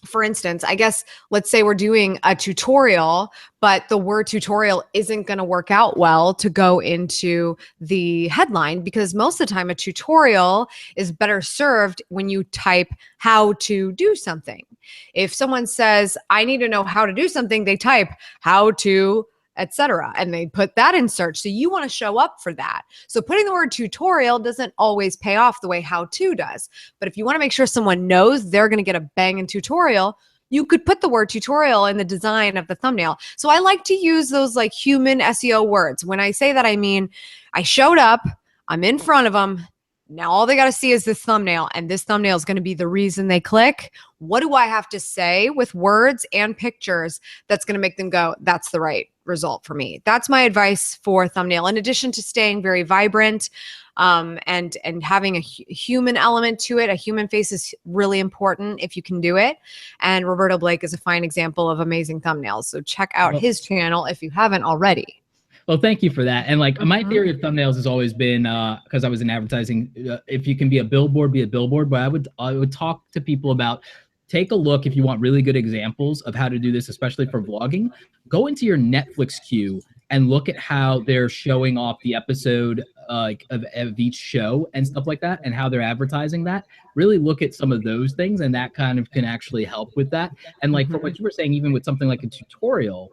for instance, I guess, let's say we're doing a tutorial, but the word tutorial isn't going to work out well to go into the headline, because most of the time a tutorial is better served when you type how to do something. If someone says, I need to know how to do something, they type how to, etc., and they put that in search. So you want to show up for that. So putting the word tutorial doesn't always pay off the way how to does. But if you want to make sure someone knows they're going to get a banging tutorial, you could put the word tutorial in the design of the thumbnail. So I like to use those like human SEO words. When I say that, I mean, I showed up, I'm in front of them. Now all they got to see is this thumbnail, and this thumbnail is going to be the reason they click. What do I have to say with words and pictures that's going to make them go, that's the right result for me? That's my advice for thumbnail. In addition to staying very vibrant, and having a human element to it. A human face is really important if you can do it. And Roberto Blake is a fine example of amazing thumbnails. So check out his channel if you haven't already. Well, thank you for that. And like my theory of thumbnails has always been, because I was in advertising, if you can be a billboard, be a billboard. But I would talk to people about, take a look, if you want really good examples of how to do this, especially for vlogging, go into your Netflix queue and look at how they're showing off the episode of each show and stuff like that, and how they're advertising that. Really look at some of those things, and that kind of can actually help with that. And like for what you were saying, even with something like a tutorial,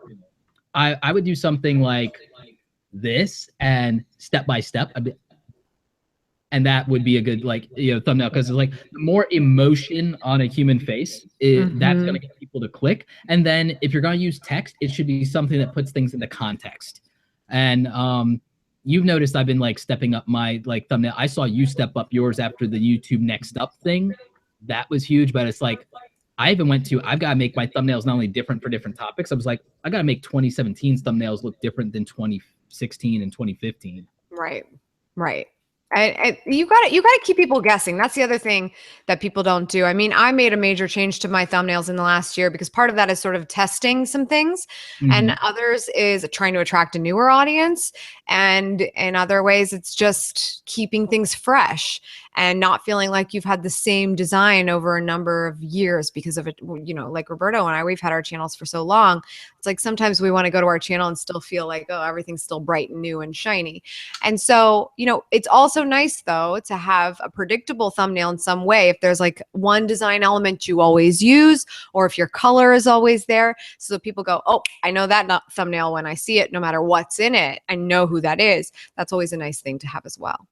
I would do something like this and step by step, and that would be a good thumbnail, because it's like the more emotion on a human face, that's going to get people to click. And then if you're going to use text, it should be something that puts things into context. And you've noticed I've been like stepping up my thumbnail. I saw you step up yours after the YouTube Next Up thing. That was huge. But it's like, I've got to make my thumbnails not only different for different topics. I was like, I got to make 2017's thumbnails look different than 2016 and 2015. Right. You got to keep people guessing. That's the other thing that people don't do. I mean, I made a major change to my thumbnails in the last year, because part of that is sort of testing some things, and others is trying to attract a newer audience. And in other ways, it's just keeping things fresh and not feeling like you've had the same design over a number of years because of it. You know, like Roberto and I, we've had our channels for so long. It's like sometimes we want to go to our channel and still feel like, oh, everything's still bright and new and shiny. And so, it's also nice though to have a predictable thumbnail in some way. If there's like one design element you always use, or if your color is always there, so people go, oh, I know that thumbnail when I see it, no matter what's in it, I know who that is. That's always a nice thing to have as well.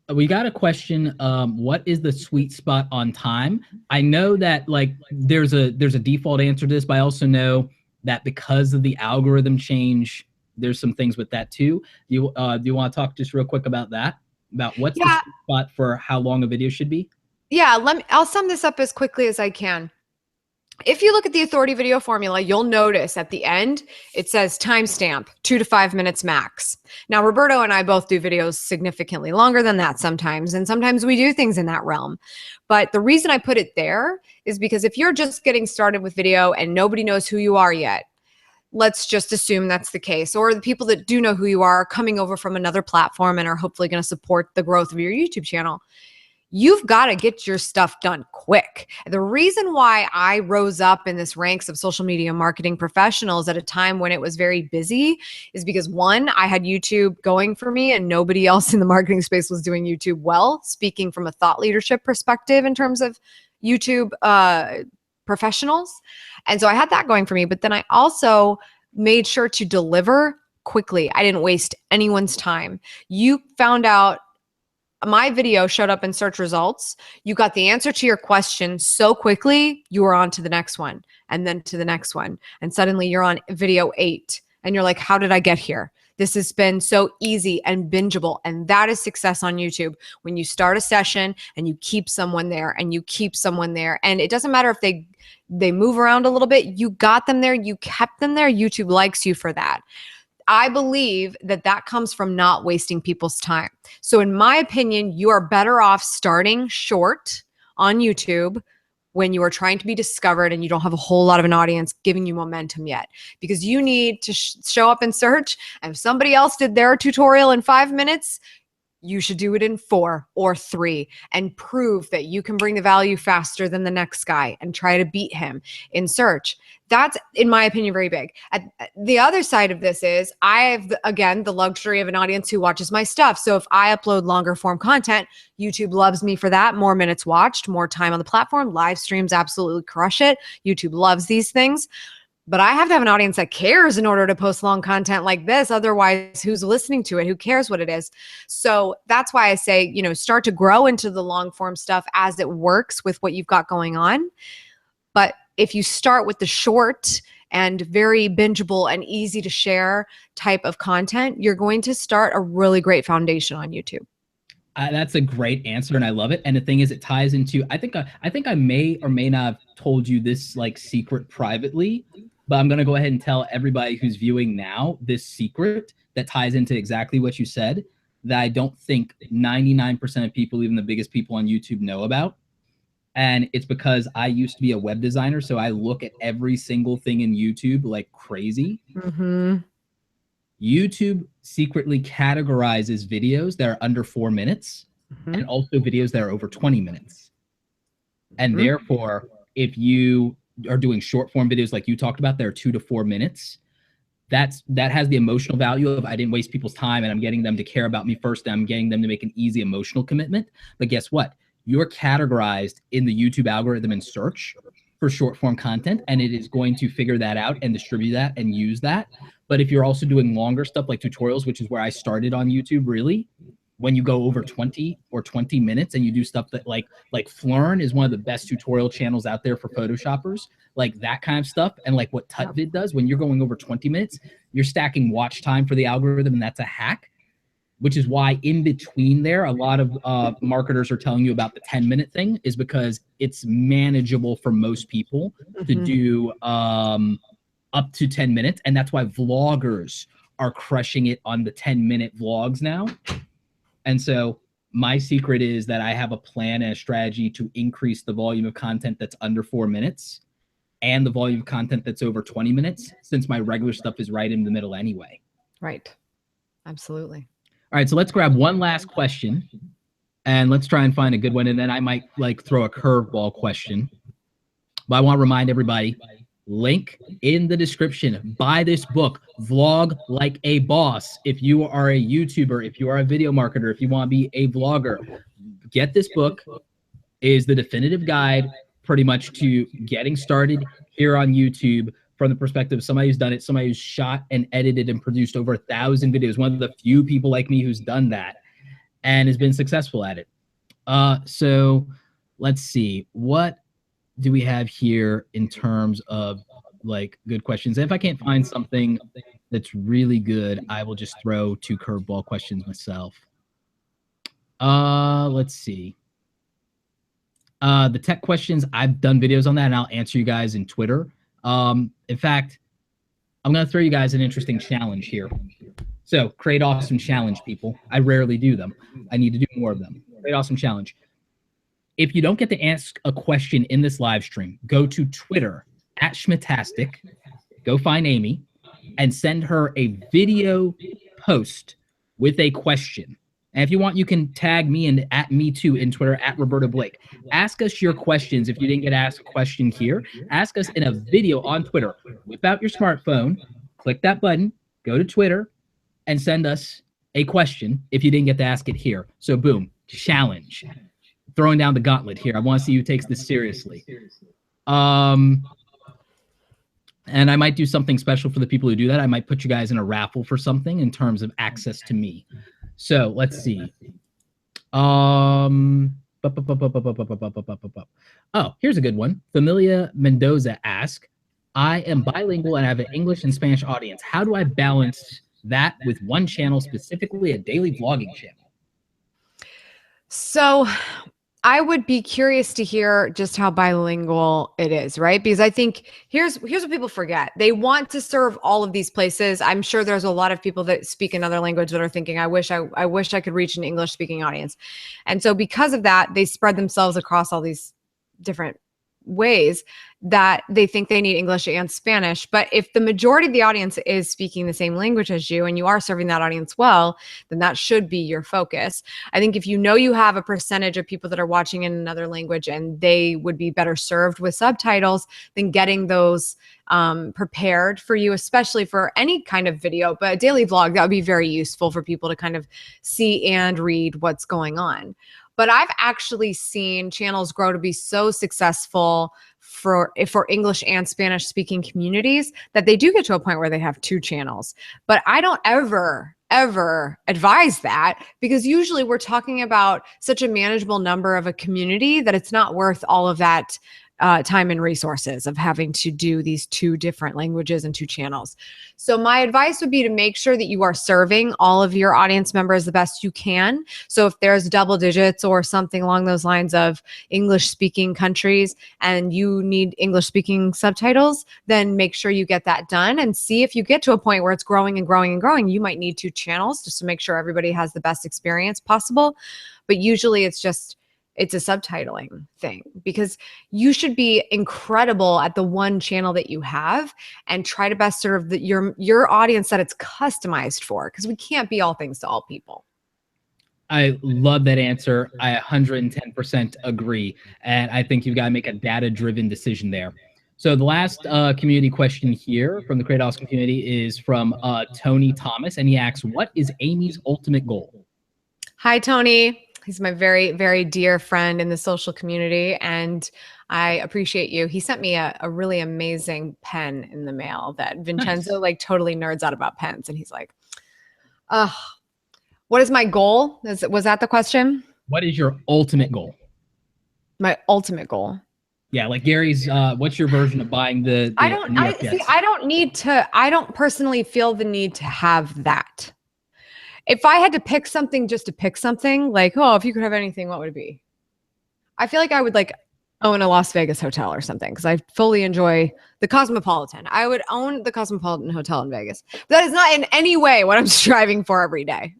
We got a question. What is the sweet spot on time? I know that there's a default answer to this, but I also know that because of the algorithm change, there's some things with that too. Do you want to talk just real quick about that? About what's the sweet spot for how long a video should be? Yeah, I'll sum this up as quickly as I can. If you look at the authority video formula, you'll notice at the end, it says timestamp 2 to 5 minutes max. Now, Roberto and I both do videos significantly longer than that sometimes, and sometimes we do things in that realm. But the reason I put it there is because if you're just getting started with video and nobody knows who you are yet, let's just assume that's the case. Or the people that do know who you are coming over from another platform and are hopefully going to support the growth of your YouTube channel. You've got to get your stuff done quick. The reason why I rose up in this ranks of social media marketing professionals at a time when it was very busy is because, one, I had YouTube going for me and nobody else in the marketing space was doing YouTube well, speaking from a thought leadership perspective in terms of YouTube professionals. And so I had that going for me, but then I also made sure to deliver quickly. I didn't waste anyone's time. You found out my video showed up in search results. You got the answer to your question so quickly, you were on to the next one and then to the next one. And suddenly you're on video 8 and you're like, how did I get here? This has been so easy and bingeable. And that is success on YouTube. When you start a session and you keep someone there and you keep someone there, and it doesn't matter if they move around a little bit, you got them there, you kept them there. YouTube likes you for that. I believe that comes from not wasting people's time. So in my opinion, you are better off starting short on YouTube when you are trying to be discovered and you don't have a whole lot of an audience giving you momentum yet, because you need to show up in search. And if somebody else did their tutorial in 5 minutes, you should do it in 4 or 3 and prove that you can bring the value faster than the next guy and try to beat him in search. That's, in my opinion, very big. The other side of this is I have, again, the luxury of an audience who watches my stuff. So if I upload longer form content, YouTube loves me for that. More minutes watched, more time on the platform. Live streams absolutely crush it. YouTube loves these things. But I have to have an audience that cares in order to post long content like this. Otherwise, who's listening to it? Who cares what it is? So that's why I say, you know, start to grow into the long form stuff as it works with what you've got going on. But if you start with the short and very bingeable and easy to share type of content, you're going to start a really great foundation on YouTube. That's a great answer, and I love it. And the thing is, it ties into, I think I may or may not have told you this like secret privately, but I'm going to go ahead and tell everybody who's viewing now this secret that ties into exactly what you said, that I don't think 99% of people, even the biggest people on YouTube, know about. And it's because I used to be a web designer, so I look at every single thing in YouTube like crazy. Mm-hmm. YouTube secretly categorizes videos that are under 4 minutes and also videos that are over 20 minutes. And therefore, if you are doing short form videos like you talked about, that are 2 to 4 minutes, that has the emotional value of I didn't waste people's time and I'm getting them to care about me first and I'm getting them to make an easy emotional commitment. But guess what? You're categorized in the YouTube algorithm in search for short form content, and it is going to figure that out and distribute that and use that. But if you're also doing longer stuff like tutorials, which is where I started on YouTube, really, when you go over 20 or 20 minutes and you do stuff that like Flurn is one of the best tutorial channels out there for Photoshoppers, like that kind of stuff. And like what TutVid does, when you're going over 20 minutes, you're stacking watch time for the algorithm, and that's a hack. Which is why in between there, a lot of marketers are telling you about the 10-minute thing, is because it's manageable for most people to do up to 10 minutes. And that's why vloggers are crushing it on the 10-minute vlogs now. And so my secret is that I have a plan and a strategy to increase the volume of content that's under 4 minutes and the volume of content that's over 20 minutes, since my regular stuff is right in the middle anyway. Right. Absolutely. All right, so let's grab one last question and let's try and find a good one. And then I might like throw a curveball question. But I want to remind everybody, link in the description. Buy this book, Vlog Like a Boss. If you are a YouTuber, if you are a video marketer, if you want to be a vlogger, get this book. It is the definitive guide pretty much to getting started here on YouTube from the perspective of somebody who's done it, somebody who's shot and edited and produced over 1,000 videos, one of the few people like me who's done that and has been successful at it. So let's see, what do we have here in terms of like good questions? And if I can't find something that's really good, I will just throw 2 curveball questions myself. Let's see. The tech questions, I've done videos on that, and I'll answer you guys in Twitter. In fact, I'm going to throw you guys an interesting challenge here. So create awesome challenge, people. I rarely do them. I need to do more of them. Create awesome challenge. If you don't get to ask a question in this live stream, go to Twitter @Schmittastic, go find Amy, and send her a video post with a question. And if you want, you can tag me and @me2 in Twitter @Roberto Blake. Ask us your questions. If you didn't get asked a question here, ask us in a video on Twitter. Whip out your smartphone, click that button, go to Twitter, and send us a question if you didn't get to ask it here. So boom, challenge. Throwing down the gauntlet here. I want to see who takes this seriously. And I might do something special for the people who do that. I might put you guys in a raffle for something in terms of access to me. So let's see. Um, oh, here's a good one. Familia Mendoza asks, I am bilingual and I have an English and Spanish audience. How do I balance that with one channel, specifically a daily vlogging channel? So I would be curious to hear just how bilingual it is, right? Because I think here's what people forget. They want to serve all of these places. I'm sure there's a lot of people that speak another language that are thinking, I wish I could reach an English speaking audience. And so because of that, they spread themselves across all these different ways that they think they need English and Spanish. But if the majority of the audience is speaking the same language as you and you are serving that audience well, then that should be your focus. I think if you know you have a percentage of people that are watching in another language and they would be better served with subtitles, then getting those prepared for you, especially for any kind of video, but a daily vlog, that would be very useful for people to kind of see and read what's going on. But I've actually seen channels grow to be so successful for English and Spanish speaking communities that they do get to a point where they have two channels. But I don't ever advise that, because usually we're talking about such a manageable number of a community that it's not worth all of that time and resources of having to do these two different languages and two channels. So my advice would be to make sure that you are serving all of your audience members the best you can. So if there's double digits or something along those lines of English speaking countries and you need English speaking subtitles, then make sure you get that done, and see if you get to a point where it's growing and growing and growing, you might need two channels just to make sure everybody has the best experience possible. But usually it's a subtitling thing, because you should be incredible at the one channel that you have and try to best serve your audience that it's customized for, because we can't be all things to all people. I love that answer. I 110% agree. And I think you've got to make a data-driven decision there. So the last community question here from the Create Awesome community is from Tony Thomas, and he asks, what is Amy's ultimate goal? Hi, Tony. He's my very, very dear friend in the social community, and I appreciate you. He sent me a really amazing pen in the mail that Vincenzo Nice. like totally nerds out about pens. And he's like, what is my goal? Was that the question? What is your ultimate goal? My ultimate goal. Yeah, like Gary's, what's your version of buying the New York Jets? I don't personally feel the need to have that. If I had to pick something just to pick something, like, oh, if you could have anything, what would it be? I feel like I would like own a Las Vegas hotel or something, because I fully enjoy the Cosmopolitan. I would own the Cosmopolitan Hotel in Vegas. But that is not in any way what I'm striving for every day.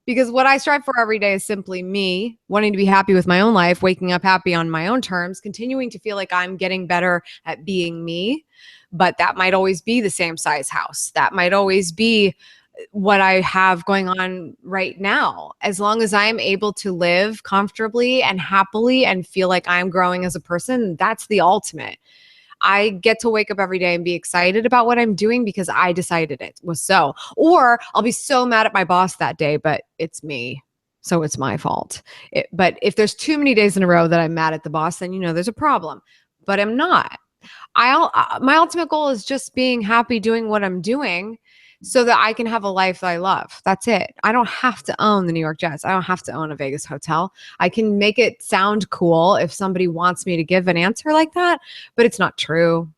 Because what I strive for every day is simply me wanting to be happy with my own life, waking up happy on my own terms, continuing to feel like I'm getting better at being me. But that might always be the same size house. That might always be what I have going on right now. As long as I'm able to live comfortably and happily and feel like I'm growing as a person, that's the ultimate. I get to wake up every day and be excited about what I'm doing because I decided it was so. Or I'll be so mad at my boss that day, but it's me, so it's my fault. But if there's too many days in a row that I'm mad at the boss, then there's a problem. But I'm not. My ultimate goal is just being happy doing what I'm doing, so that I can have a life that I love. That's it. I don't have to own the New York Jets. I don't have to own a Vegas hotel. I can make it sound cool if somebody wants me to give an answer like that, but it's not true.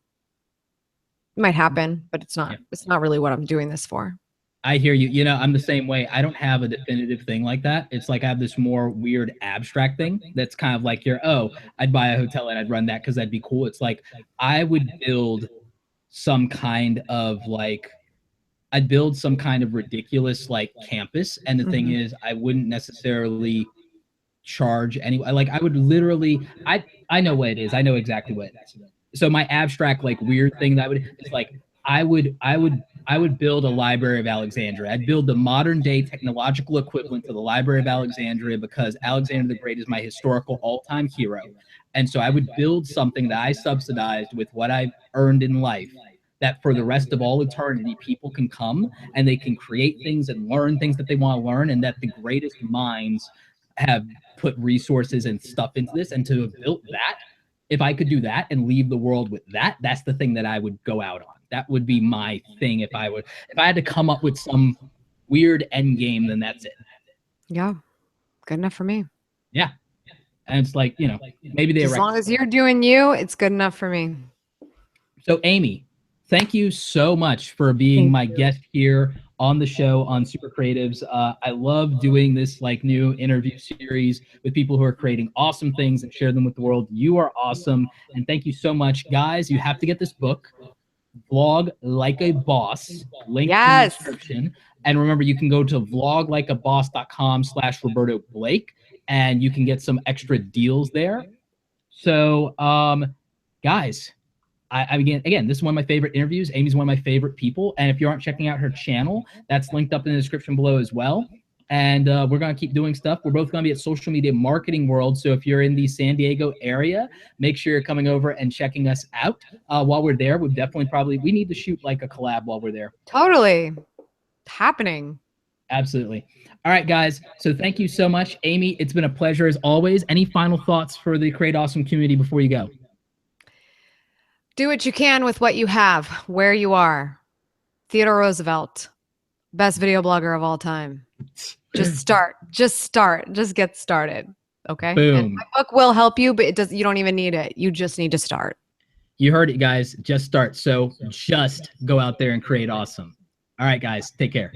It might happen, but it's not. Yeah. It's not really what I'm doing this for. I hear you. I'm the same way. I don't have a definitive thing like that. It's like I have this more weird abstract thing that's kind of like I'd buy a hotel and I'd run that because that'd be cool. It's like I would build some kind of ridiculous campus. And the thing is, I wouldn't necessarily charge any, I would literally, I know what it is. I know exactly what it is. So my abstract, weird thing that I would build a Library of Alexandria. I'd build the modern day technological equivalent to the Library of Alexandria, because Alexander the Great is my historical all-time hero. And so I would build something that I subsidized with what I've earned in life, that for the rest of all eternity, people can come and they can create things and learn things that they want to learn, and that the greatest minds have put resources and stuff into this. And to have built that, if I could do that and leave the world with that, that's the thing that I would go out on. That would be my thing if I had to come up with some weird end game, then that's it. Yeah. Good enough for me. Yeah. And it's like, you know, maybe they As long as you're doing you, it's good enough for me. So Amy, thank you so much for being my guest here on the show on Super Creatives. I love doing this like new interview series with people who are creating awesome things and share them with the world. You are awesome. And thank you so much. Guys, you have to get this book, Vlog Like a Boss, link in the description. And remember, you can go to vloglikeaboss.com/Roberto Blake, and you can get some extra deals there. So, guys, I again, this is one of my favorite interviews. Amy's one of my favorite people. And if you aren't checking out her channel, that's linked up in the description below as well. And we're going to keep doing stuff. We're both going to be at Social Media Marketing World. So if you're in the San Diego area, make sure you're coming over and checking us out. While we're there, we need to shoot like a collab while we're there. Totally. Happening. Absolutely. All right, guys. So thank you so much. Amy, it's been a pleasure as always. Any final thoughts for the Create Awesome community before you go? Do what you can with what you have, where you are. Theodore Roosevelt, best video blogger of all time. Just start. Just get started. Okay. Boom. And my book will help you, but you don't even need it. You just need to start. You heard it, guys. Just start. So just go out there and create awesome. All right, guys. Take care.